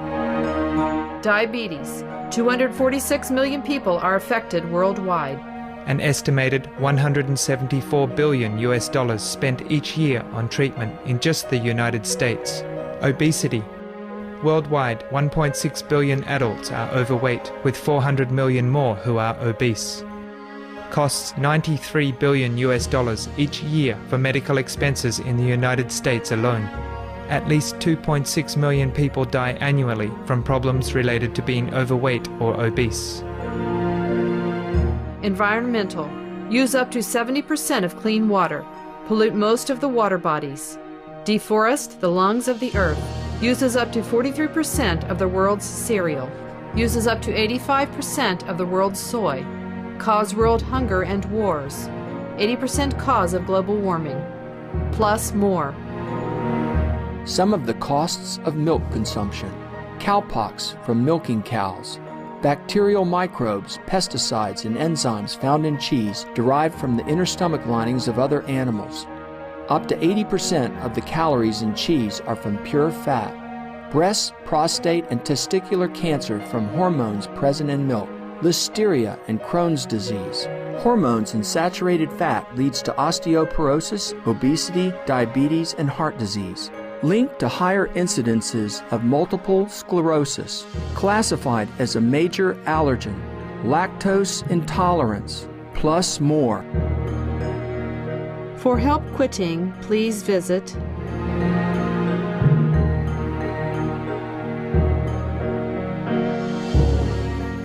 Diabetes. 246 million people are affected worldwide. An estimated $174 billion spent each year on treatment in just the United States. Obesity. Worldwide, 1.6 billion adults are overweight, with 400 million more who are obese. Costs $93 billion each year for medical expenses in the United States alone. At least 2.6 million people die annually from problems related to being overweight or obese. Environmental. Use up to 70% of clean water. Pollute most of the water bodies. Deforest the lungs of the earth. Uses up to 43% of the world's cereal. Uses up to 85% of the world's soy. Cause world hunger and wars. 80% cause of global warming. Plus more. Some of the costs of milk consumption. Cowpox from milking cows. Bacterial microbes, pesticides, and enzymes found in cheese derived from the inner stomach linings of other animals. Up to 80% of the calories in cheese are from pure fat. Breast, prostate, and testicular cancer from hormones present in milk. Listeria and Crohn's disease. Hormones in saturated fat leads to osteoporosis, obesity, diabetes, and heart disease. Linked to higher incidences of multiple sclerosis. Classified as a major allergen. Lactose intolerance. Plus more. For help quitting, please visit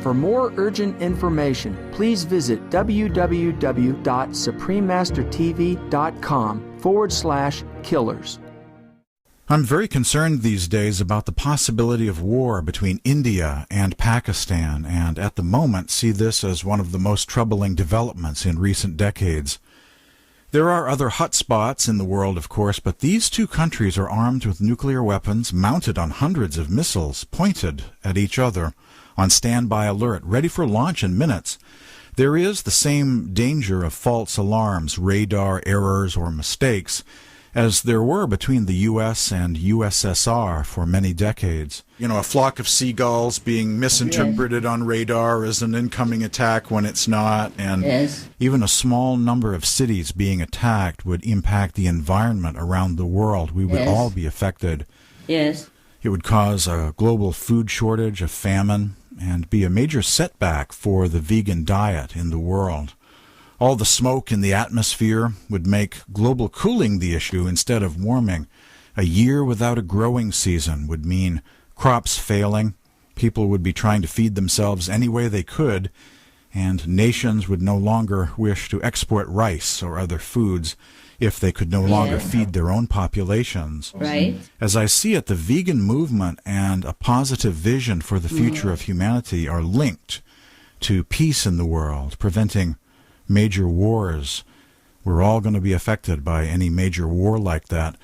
For more urgent information, please visit www.suprememastertv.com/killers. I'm very concerned these days about the possibility of war between India and Pakistan, and at the moment see this as one of the most troubling developments in recent decades. There are other hotspots in the world, of course, but these two countries are armed with nuclear weapons mounted on hundreds of missiles pointed at each other, on standby alert, ready for launch in minutes. There is the same danger of false alarms, radar errors, or mistakes as there were between the U.S. and USSR for many decades. You know, a flock of seagulls being misinterpreted on radar as an incoming attack when it's not, and even a small number of cities being attacked would impact the environment around the world. We would all be affected. It would cause a global food shortage, a famine, and be a major setback for the vegan diet in the world. All the smoke in the atmosphere would make global cooling the issue instead of warming. A year without a growing season would mean crops failing, people would be trying to feed themselves any way they could, and nations would no longer wish to export rice or other foods if they could no longer feed their own populations. As I see it, the vegan movement and a positive vision for the future of humanity are linked to peace in the world, preventing major wars. We're all going to be affected by any major war like that.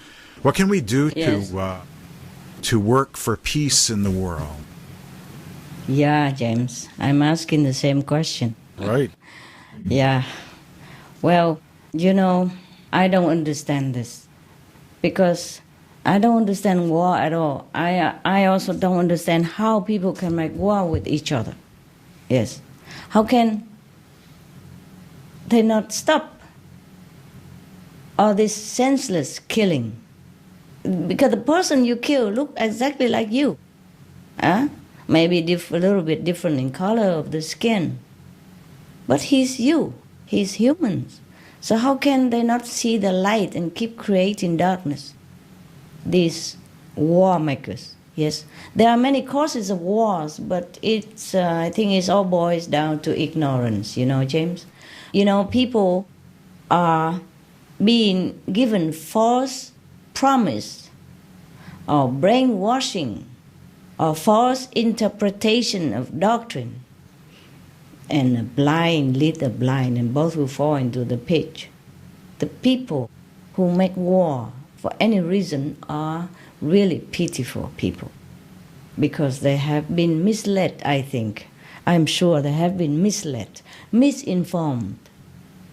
What can we do to work for peace in the world? Yeah, James, I'm asking the same question. Right. Yeah. Well, you know, I don't understand this because I don't understand war at all. I also don't understand how people can make war with each other. Yes. How can they not stop all this senseless killing? Because the person you kill look exactly like you. Maybe a little bit different in color of the skin. But he's you. He's humans. So how can they not see the light and keep creating darkness? These war makers. Yes, there are many causes of wars, but it's I think it all boils down to ignorance, you know, James. You know, people are being given false promise or brainwashing or false interpretation of doctrine. And the blind lead the blind, and both will fall into the pit. The people who make war for any reason are really pitiful people because they have been misled, I think. I'm sure they have been misled, misinformed,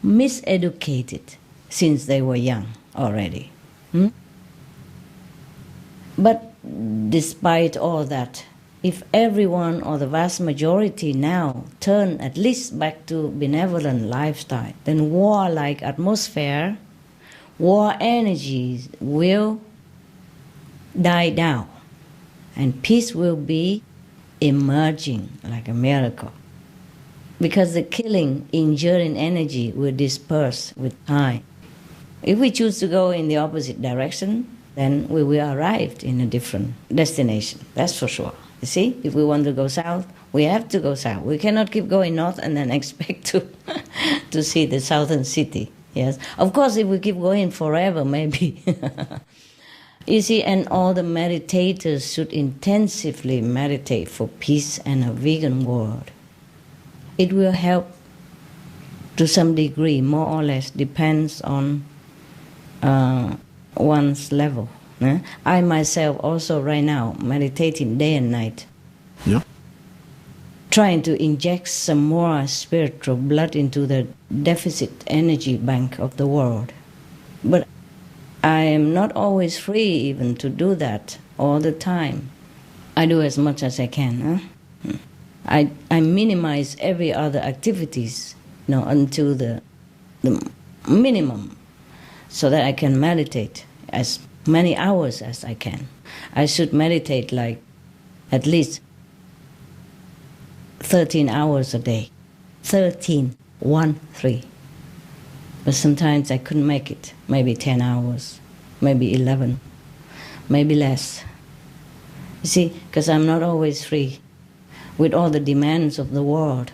miseducated since they were young already. But despite all that, if everyone or the vast majority now turn at least back to benevolent lifestyle, then war-like atmosphere, war energies will die down, and peace will be emerging like a miracle. Because the killing, injuring energy will disperse with time. If we choose to go in the opposite direction, then we will arrive in a different destination, that's for sure. You see, if we want to go south, we have to go south. We cannot keep going north and then expect to see the southern city. Yes, of course, if we keep going forever, maybe. You see, and all the meditators should intensively meditate for peace and a vegan world. It will help to some degree, more or less, depends on one's level. I myself also right now meditating day and night. Yeah. Trying to inject some more spiritual blood into the deficit energy bank of the world. But I am not always free even to do that all the time. I do as much as I can. I minimize every other activities, until the minimum, so that I can meditate as many hours as I can. I should meditate like at least 13 hours a day. 13, 1-3. But sometimes I couldn't make it. Maybe 10 hours, maybe 11, maybe less. You see, because I'm not always free with all the demands of the world.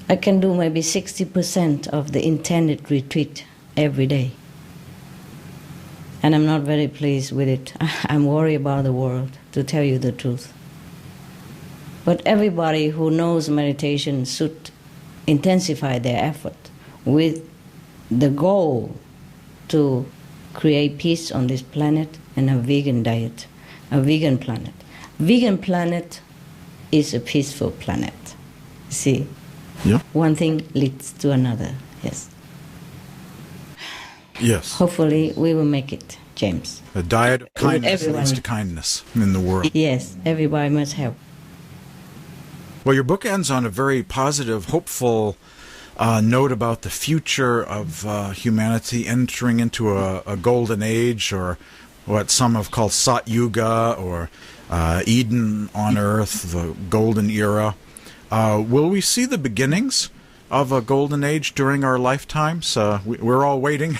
I can do maybe 60% of the intended retreat every day. And I'm not very pleased with it. I'm worried about the world, to tell you the truth. But everybody who knows meditation should intensify their effort with the goal to create peace on this planet and a vegan diet, a vegan planet. Vegan planet is a peaceful planet. See? Yeah. One thing leads to another, yes. Yes. Hopefully we will make it, James. A diet of kindness leads to kindness in the world. Yes, everybody must help. Well, your book ends on a very positive, hopeful note about the future of humanity entering into a golden age, or what some have called Sat Yuga, or Eden on Earth, the golden era. Will we see the beginnings of a golden age during our lifetimes? We're all waiting.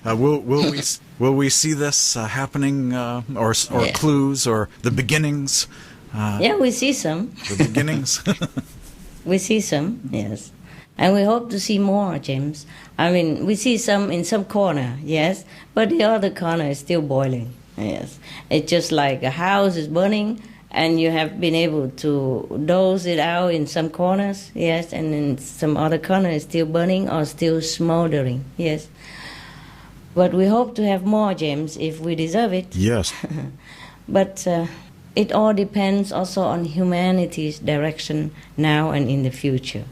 Will we see this happening, or clues, or the beginnings? Yeah, we see some. The beginnings. We see some, yes. And we hope to see more, James. I mean, we see some in some corner, yes, but the other corner is still boiling, yes. It's just like a house is burning, and you have been able to douse it out in some corners, yes, and in some other corner it's still burning or still smoldering, yes. But we hope to have more, James, if we deserve it. Yes. But it all depends also on humanity's direction now and in the future.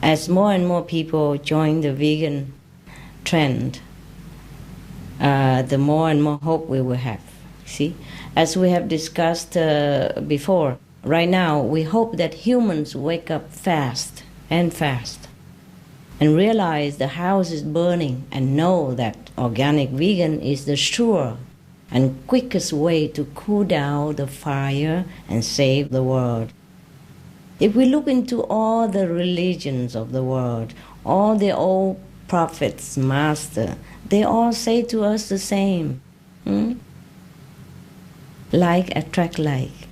As more and more people join the vegan trend, the more and more hope we will have. See, as we have discussed before, right now we hope that humans wake up fast and realize the house is burning and know that organic vegan is the sure and quickest way to cool down the fire and save the world. If we look into all the religions of the world, all the old prophets, master, they all say to us the same. Like attract like.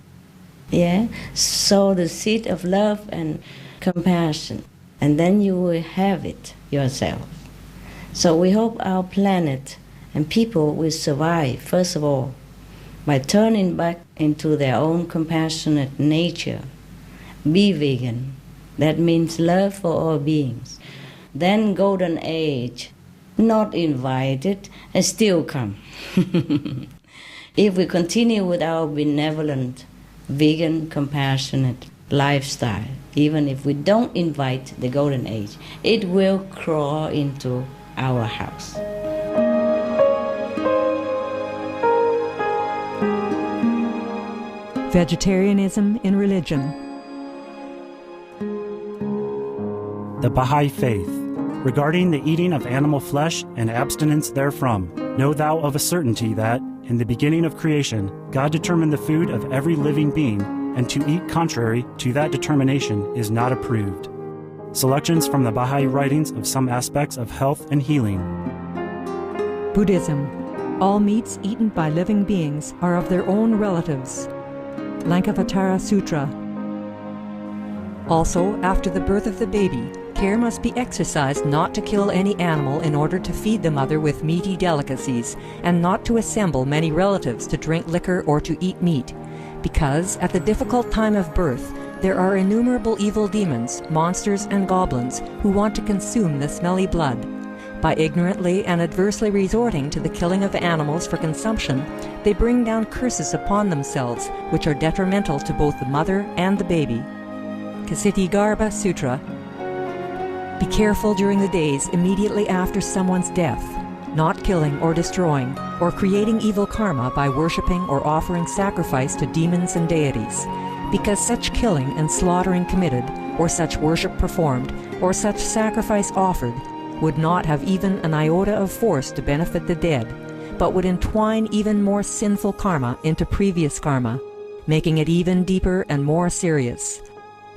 Yeah? Sow the seed of love and compassion, and then you will have it yourself. So we hope our planet and people will survive, first of all, by turning back into their own compassionate nature. Be vegan. That means love for all beings. Then golden age, not invited, and still come. If we continue with our benevolent, vegan, compassionate lifestyle, even if we don't invite the golden age, it will crawl into our house. Vegetarianism in religion. The Baha'i Faith. Regarding the eating of animal flesh and abstinence therefrom, know thou of a certainty that, in the beginning of creation, God determined the food of every living being, and to eat contrary to that determination is not approved. Selections from the Baha'i writings of some aspects of health and healing. Buddhism. All meats eaten by living beings are of their own relatives. Lankavatara Sutra. Also, after the birth of the baby, care must be exercised not to kill any animal in order to feed the mother with meaty delicacies, and not to assemble many relatives to drink liquor or to eat meat, because at the difficult time of birth there are innumerable evil demons, monsters, and goblins who want to consume the smelly blood. By ignorantly and adversely resorting to the killing of animals for consumption, they bring down curses upon themselves, which are detrimental to both the mother and the baby. Ksitigarbha Sutra. Be careful during the days immediately after someone's death, not killing or destroying, or creating evil karma by worshipping or offering sacrifice to demons and deities, because such killing and slaughtering committed, or such worship performed, or such sacrifice offered, would not have even an iota of force to benefit the dead, but would entwine even more sinful karma into previous karma, making it even deeper and more serious.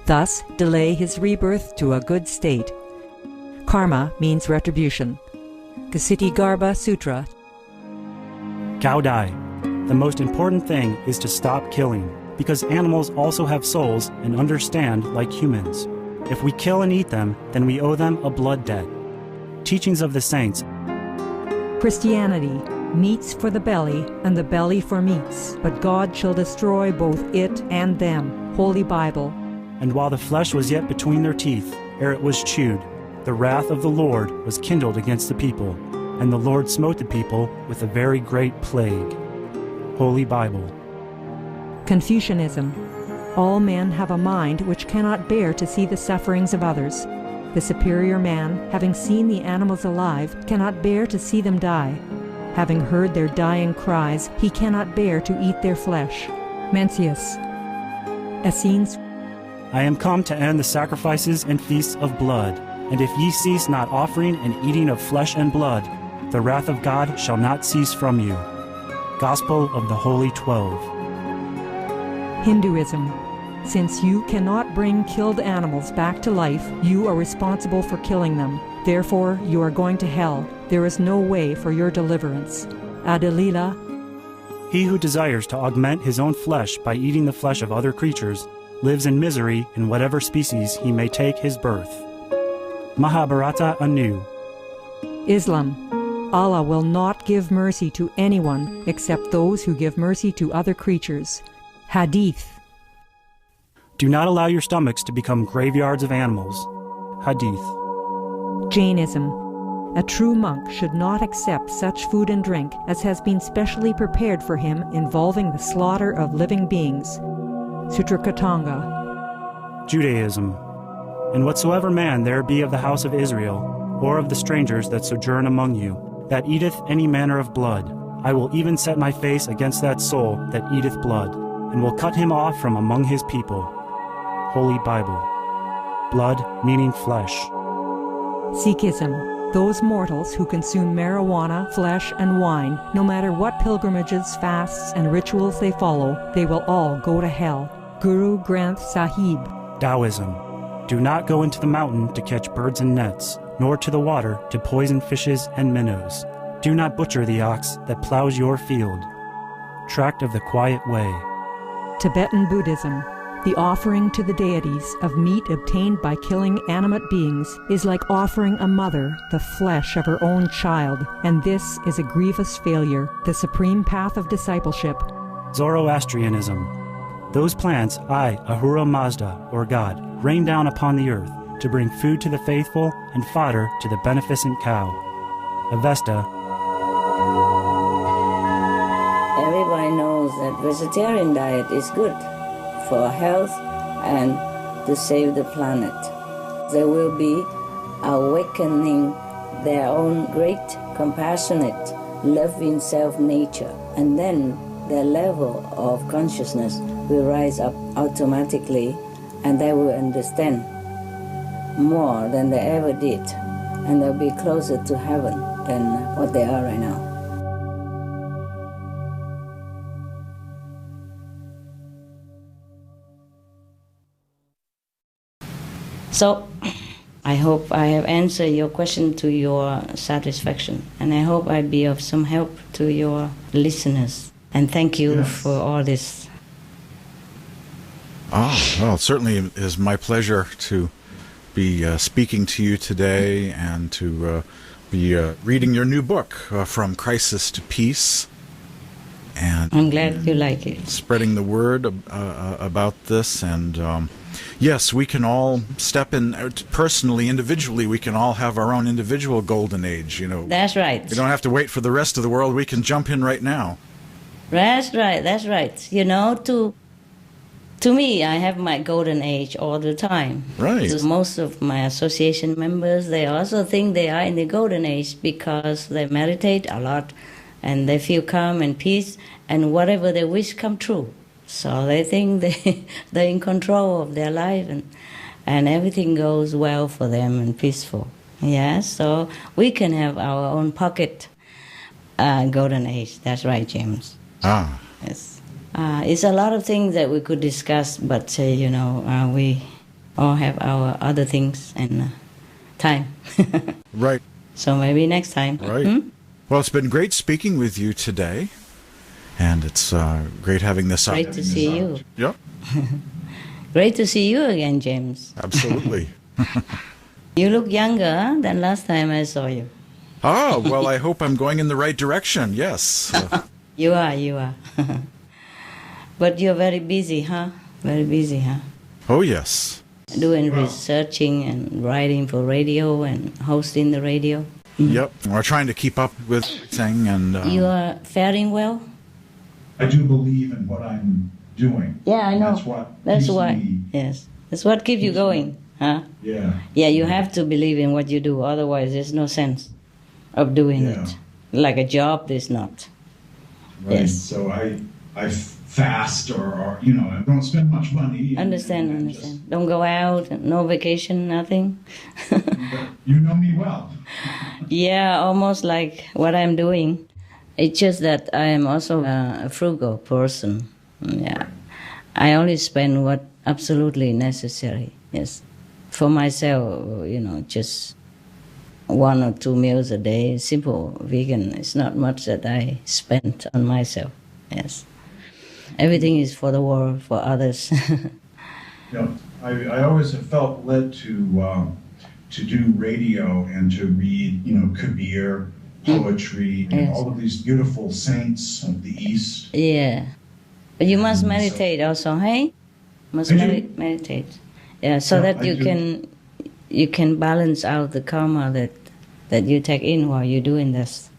Thus, delay his rebirth to a good state. Karma means retribution. Ksitigarbha Sutra. Gaudai. The most important thing is to stop killing, because animals also have souls and understand like humans. If we kill and eat them, then we owe them a blood debt. Teachings of the Saints. Christianity. Meats for the belly, and the belly for meats, but God shall destroy both it and them. Holy Bible. And while the flesh was yet between their teeth, ere it was chewed, the wrath of the Lord was kindled against the people, and the Lord smote the people with a very great plague. Holy Bible. Confucianism. All men have a mind which cannot bear to see the sufferings of others. The superior man, having seen the animals alive, cannot bear to see them die. Having heard their dying cries, he cannot bear to eat their flesh. Mencius. Essenes. I am come to end the sacrifices and feasts of blood, and if ye cease not offering and eating of flesh and blood, the wrath of God shall not cease from you. Gospel of the Holy 12. Hinduism. Since you cannot bring killed animals back to life, you are responsible for killing them. Therefore, you are going to hell. There is no way for your deliverance. Adilila. He who desires to augment his own flesh by eating the flesh of other creatures lives in misery in whatever species he may take his birth. Mahabharata anew. Islam. Allah will not give mercy to anyone except those who give mercy to other creatures. Hadith. Do not allow your stomachs to become graveyards of animals. Hadith. Jainism. A true monk should not accept such food and drink as has been specially prepared for him involving the slaughter of living beings. Sutrakatanga. Judaism. And whatsoever man there be of the house of Israel, or of the strangers that sojourn among you, that eateth any manner of blood, I will even set my face against that soul that eateth blood, and will cut him off from among his people. Holy Bible. Blood meaning flesh. Sikhism. Those mortals who consume marijuana, flesh, and wine, no matter what pilgrimages, fasts, and rituals they follow, they will all go to hell. Guru Granth Sahib. Taoism. Do not go into the mountain to catch birds and nets, nor to the water to poison fishes and minnows. Do not butcher the ox that plows your field. Tract of the Quiet Way. Tibetan Buddhism. The offering to the deities of meat obtained by killing animate beings is like offering a mother the flesh of her own child, and this is a grievous failure, the supreme path of discipleship. Zoroastrianism. Those plants I, Ahura Mazda, or God, rain down upon the earth to bring food to the faithful and fodder to the beneficent cow. Avesta. Everybody knows that vegetarian diet is good for health and to save the planet. They will be awakening their own great, compassionate, loving self-nature, and then their level of consciousness will rise up automatically, and they will understand more than they ever did, and they'll be closer to heaven than what they are right now. So, I hope I have answered your question to your satisfaction, and I hope I'd be of some help to your listeners. And thank you for all this. Well, it certainly is my pleasure to be speaking to you today and to be reading your new book, From Crisis to Peace. And I'm glad you like it. Spreading the word about this. And yes, we can all step in personally, individually. We can all have our own individual golden age, you know. That's right. We don't have to wait for the rest of the world. We can jump in right now. That's right. That's right. You know, to me, I have my golden age all the time. Right. So most of my association members, they also think they are in the golden age because they meditate a lot and they feel calm and peace, and whatever they wish come true. So they think they're in control of their life, and everything goes well for them and peaceful. Yeah, so we can have our own pocket golden age. That's right, James. Yes. It's a lot of things that we could discuss, but you know, we all have our other things and time. Right. So maybe next time. Right. Well, it's been great speaking with you today, and it's great having this Great to see you. Yep. Great to see you again, James. Absolutely. You look younger than last time I saw you. Well, I hope I'm going in the right direction, yes. You are. But you're very busy, huh? Very busy, huh? Oh, yes. Doing researching and writing for radio and hosting the radio. Yep. We're trying to keep up with everything. And you are faring well? I do believe in what I'm doing. Yeah, I know. That's why. Me. Yes. That's what keeps you going, huh? Yeah. Yeah, you have to believe in what you do. Otherwise, there's no sense of doing it. Like a job, there's not. Right. Yes. So I fast or you know, I don't spend much money. Understand. Don't go out, no vacation, nothing. You know me well. Yeah, almost like what I'm doing. It's just that I am also a frugal person. Yeah. I only spend what absolutely necessary. Yes. For myself, you know, just 1 or 2 meals a day, simple vegan. It's not much that I spend on myself. Yes. Everything is for the world, for others. Yeah, I always have felt led to do radio and to read, you know, Kabir, poetry, and all of these beautiful saints of the East. Yeah. But you must meditate also, hey? Must meditate. Yeah, so that you can balance out the karma that you take in while you're doing this.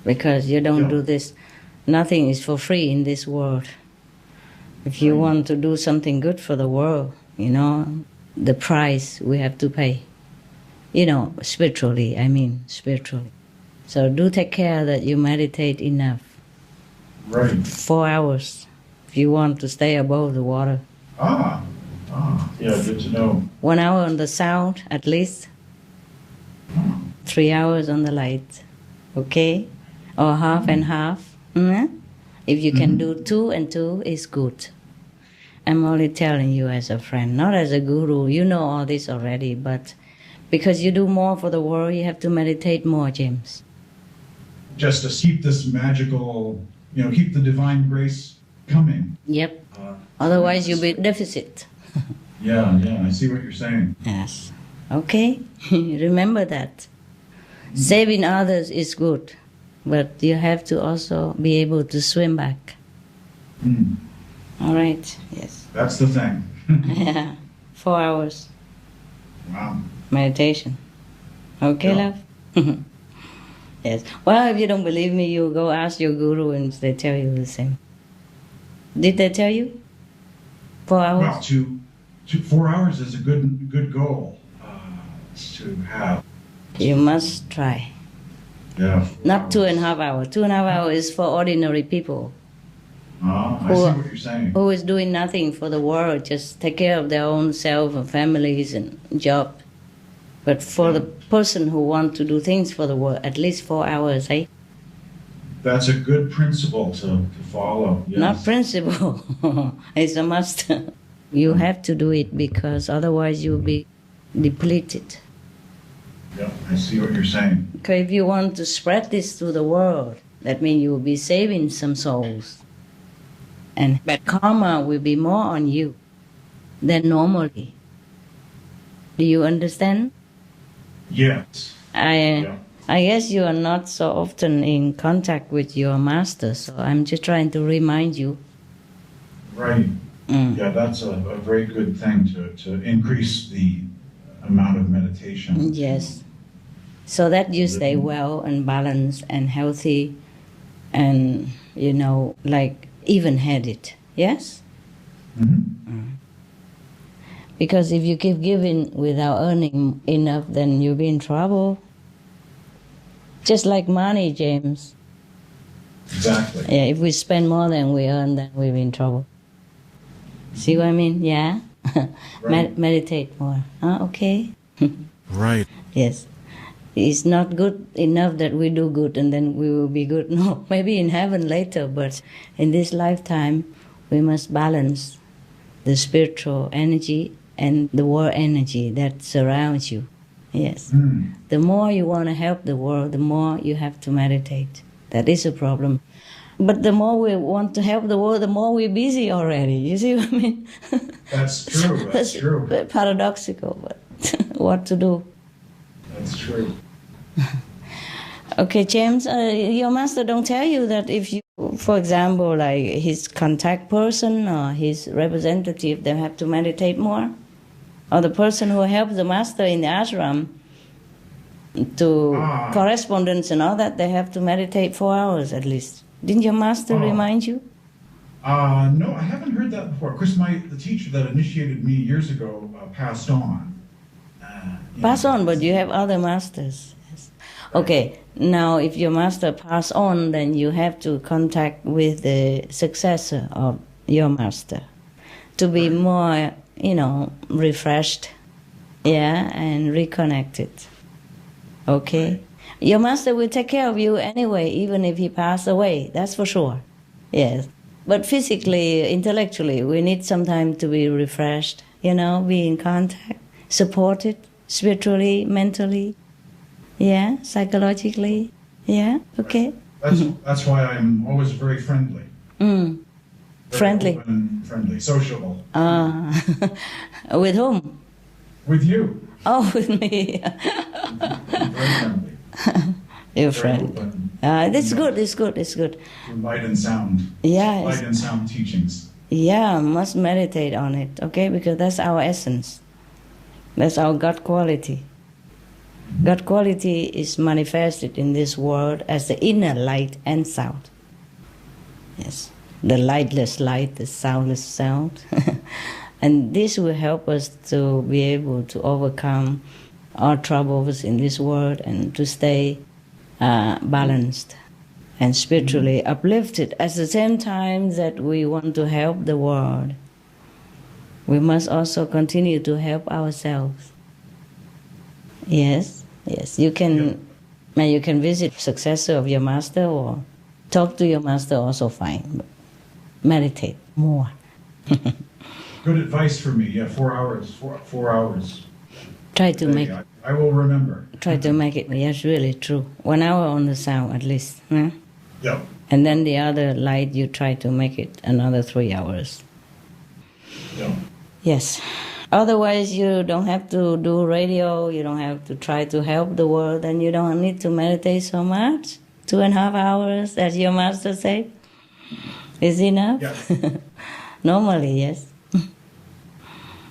Because you don't do this. Nothing is for free in this world. If you want to do something good for the world, you know, the price we have to pay. You know, spiritually, spiritually. So do take care that you meditate enough. Right. 4 hours, if you want to stay above the water. Yeah, good to know. 1 hour on the sound, at least. 3 hours on the light. Okay? Or half and half. If you can do 2 and 2, it's good. I'm only telling you as a friend, not as a guru. You know all this already, but because you do more for the world, you have to meditate more, James. Just to keep this magical, you know, keep the divine grace coming. Yep. Otherwise, you'll be deficit. Yeah, I see what you're saying. Yes. Okay? Remember that. Saving others is good. But you have to also be able to swim back. All right, yes. That's the thing. Yeah, 4 hours. Wow. Meditation. Okay, love? Yes. Well, if you don't believe me, you go ask your guru and they tell you the same. Did they tell you? 4 hours? Well, 4 hours is a good goal to have. You must try. Yeah. Not 2.5 hours. 2.5 hours is for ordinary people. I see what you're saying. Who is doing nothing for the world, just take care of their own self and families and job. But for the person who wants to do things for the world, at least 4 hours, eh? That's a good principle to follow. Yes. Not principle. It's a must. You have to do it because otherwise you'll be depleted. Yeah, I see what you're saying. Okay, if you want to spread this to the world, that means you will be saving some souls. And bad karma will be more on you than normally. Do you understand? Yes. I guess you are not so often in contact with your master, so I'm just trying to remind you. Right. Yeah, that's a very good thing to increase the amount of meditation. Yes. So that you stay well and balanced and healthy and, like even-headed. Yes? Mm-hmm. Because if you keep giving without earning enough, then you'll be in trouble. Just like money, James. Exactly. Yeah, if we spend more than we earn, then we'll be in trouble. See what I mean? Yeah? Right. Meditate more. Okay? Right. Yes. It's not good enough that we do good and then we will be good. No, maybe in heaven later, but in this lifetime, we must balance the spiritual energy and the world energy that surrounds you. Yes. The more you want to help the world, the more you have to meditate. That is a problem. But the more we want to help the world, the more we're busy already. You see what I mean? That's true. That's true. Paradoxical, but what to do? That's true. Okay, James, your master don't tell you that if you, for example, like his contact person or his representative, they have to meditate more? Or the person who helps the master in the ashram to correspondence and all that, they have to meditate 4 hours at least. Didn't your master remind you? No, I haven't heard that before. Of course, the teacher that initiated me years ago passed on. Pass on, but you have other masters. Yes. Okay, now if your master pass on, then you have to contact with the successor of your master to be more, refreshed, and reconnected. Okay? Your master will take care of you anyway, even if he passed away, that's for sure. Yes. But physically, intellectually, we need some time to be refreshed, be in contact, supported, spiritually, mentally, psychologically, okay? That's why I'm always very friendly. Friendly. Friendly, sociable. With whom? With you. Oh, with me. Very friendly. Your friend. It's good. It's good. Light and sound. Yeah. Light and sound teachings. Yeah, must meditate on it, okay? Because that's our essence. That's our God quality. God quality is manifested in this world as the inner light and sound. Yes. The lightless light, the soundless sound. And this will help us to be able to overcome our troubles in this world and to stay balanced and spiritually uplifted. At the same time that we want to help the world, we must also continue to help ourselves. Yes. You can visit successor of your master or talk to your master also fine. But meditate more. Good advice for me. 4 hours. 4 hours. Try to make. I will remember. Try to make it. Yes, really true. 1 hour on the sound at least. Huh? Yep. And then the other light, you try to make it another 3 hours. Yep. Yes. Otherwise, you don't have to do radio. You don't have to try to help the world, and you don't need to meditate so much. 2.5 hours, as your master said, is enough. Yes. Normally, yes.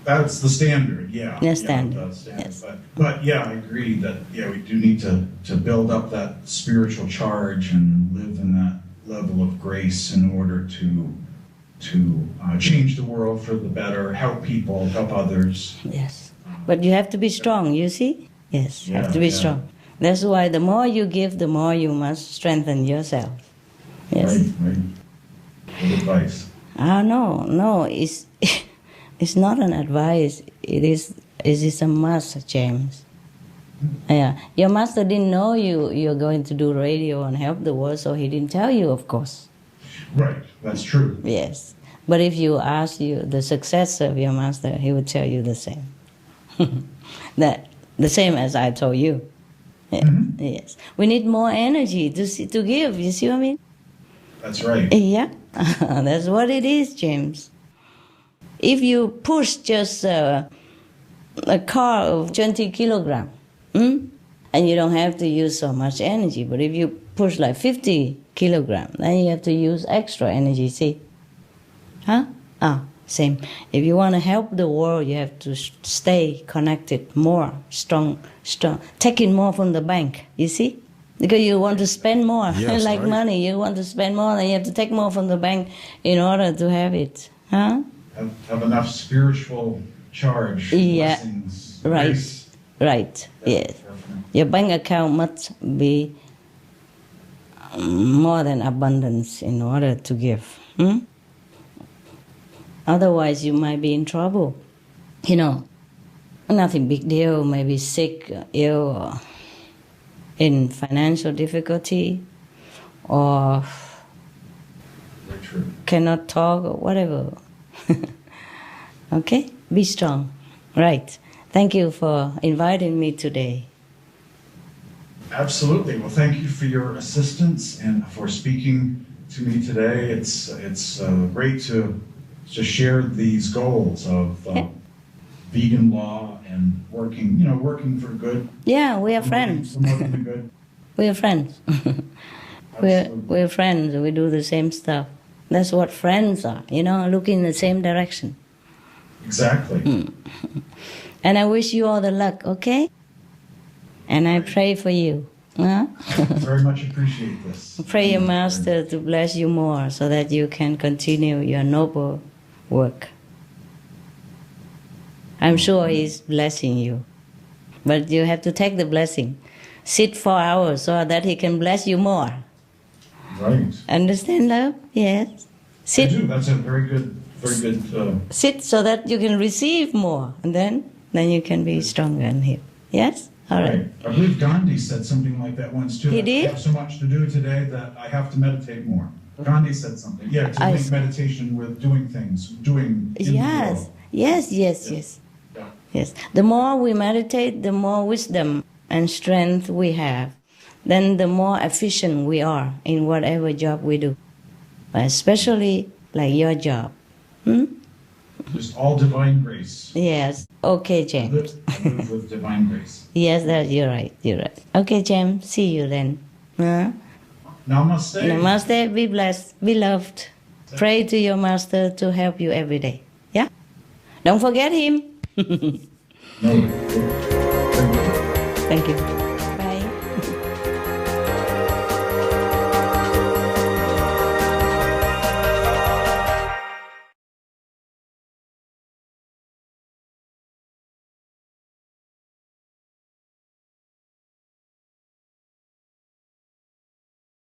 That's the standard, yeah. The standard. Yeah, standard. Yes. But I agree that we do need to build up that spiritual charge and live in that level of grace in order to change the world for the better, help people, help others. Yes. But you have to be strong, you see? Yes, you have to be strong. That's why the more you give, the more you must strengthen yourself. Yes. Right. advice? No, it's not an advice. It is a must, James. Yeah, your master didn't know you're going to do radio and help the world, so he didn't tell you, of course. Right, that's true. Yes, but if you ask the successor of your master, he would tell you the same. That the same as I told you. Yeah. Mm-hmm. Yes, we need more energy to give. You see what I mean? That's right. Yeah, that's what it is, James. If you push just a car of 20 kilograms, and you don't have to use so much energy, but if you push like 50 kilograms, then you have to use extra energy, see? Huh? Same. If you want to help the world, you have to stay connected more, strong, taking more from the bank, you see? Because you want to spend more, yes, like right. money, you want to spend more, then you have to take more from the bank in order to have it, huh? Have enough spiritual charge, yeah, blessings, right, grace. Right, yes. Your bank account must be more than abundance in order to give. Otherwise, you might be in trouble. You know, nothing big deal, maybe sick, ill, or in financial difficulty, or cannot talk, or whatever. Okay? Be strong. Right. Thank you for inviting me today. Absolutely. Well, thank you for your assistance and for speaking to me today. It's great to share these goals of vegan law and working for good. Yeah, we are friends. Promoting the good. We are friends. we're friends. We do the same stuff. That's what friends are, look in the same direction. Exactly. And I wish you all the luck, okay? And I pray for you. Huh? Very much appreciate this. Pray your master to bless you more so that you can continue your noble work. I'm sure he's blessing you. But you have to take the blessing. Sit 4 hours so that he can bless you more. Right. Understand, love? Yes. Sit. I do. That's a very good. Sit so that you can receive more, and then you can be stronger and heal. Yes? All right. I believe Gandhi said something like that once too. He did? I have so much to do today that I have to meditate more. Gandhi said something. Yeah, to link meditation with doing things, doing. Yes. Yes. The more we meditate, the more wisdom and strength we have, then the more efficient we are in whatever job we do, especially like your job. Just all divine grace. Yes. Okay, James. I live with divine grace. Yes, you're right. Okay, James. See you then. Namaste. Namaste. Be blessed. Be loved. Pray to your master to help you every day. Yeah? Don't forget him. No. Thank you.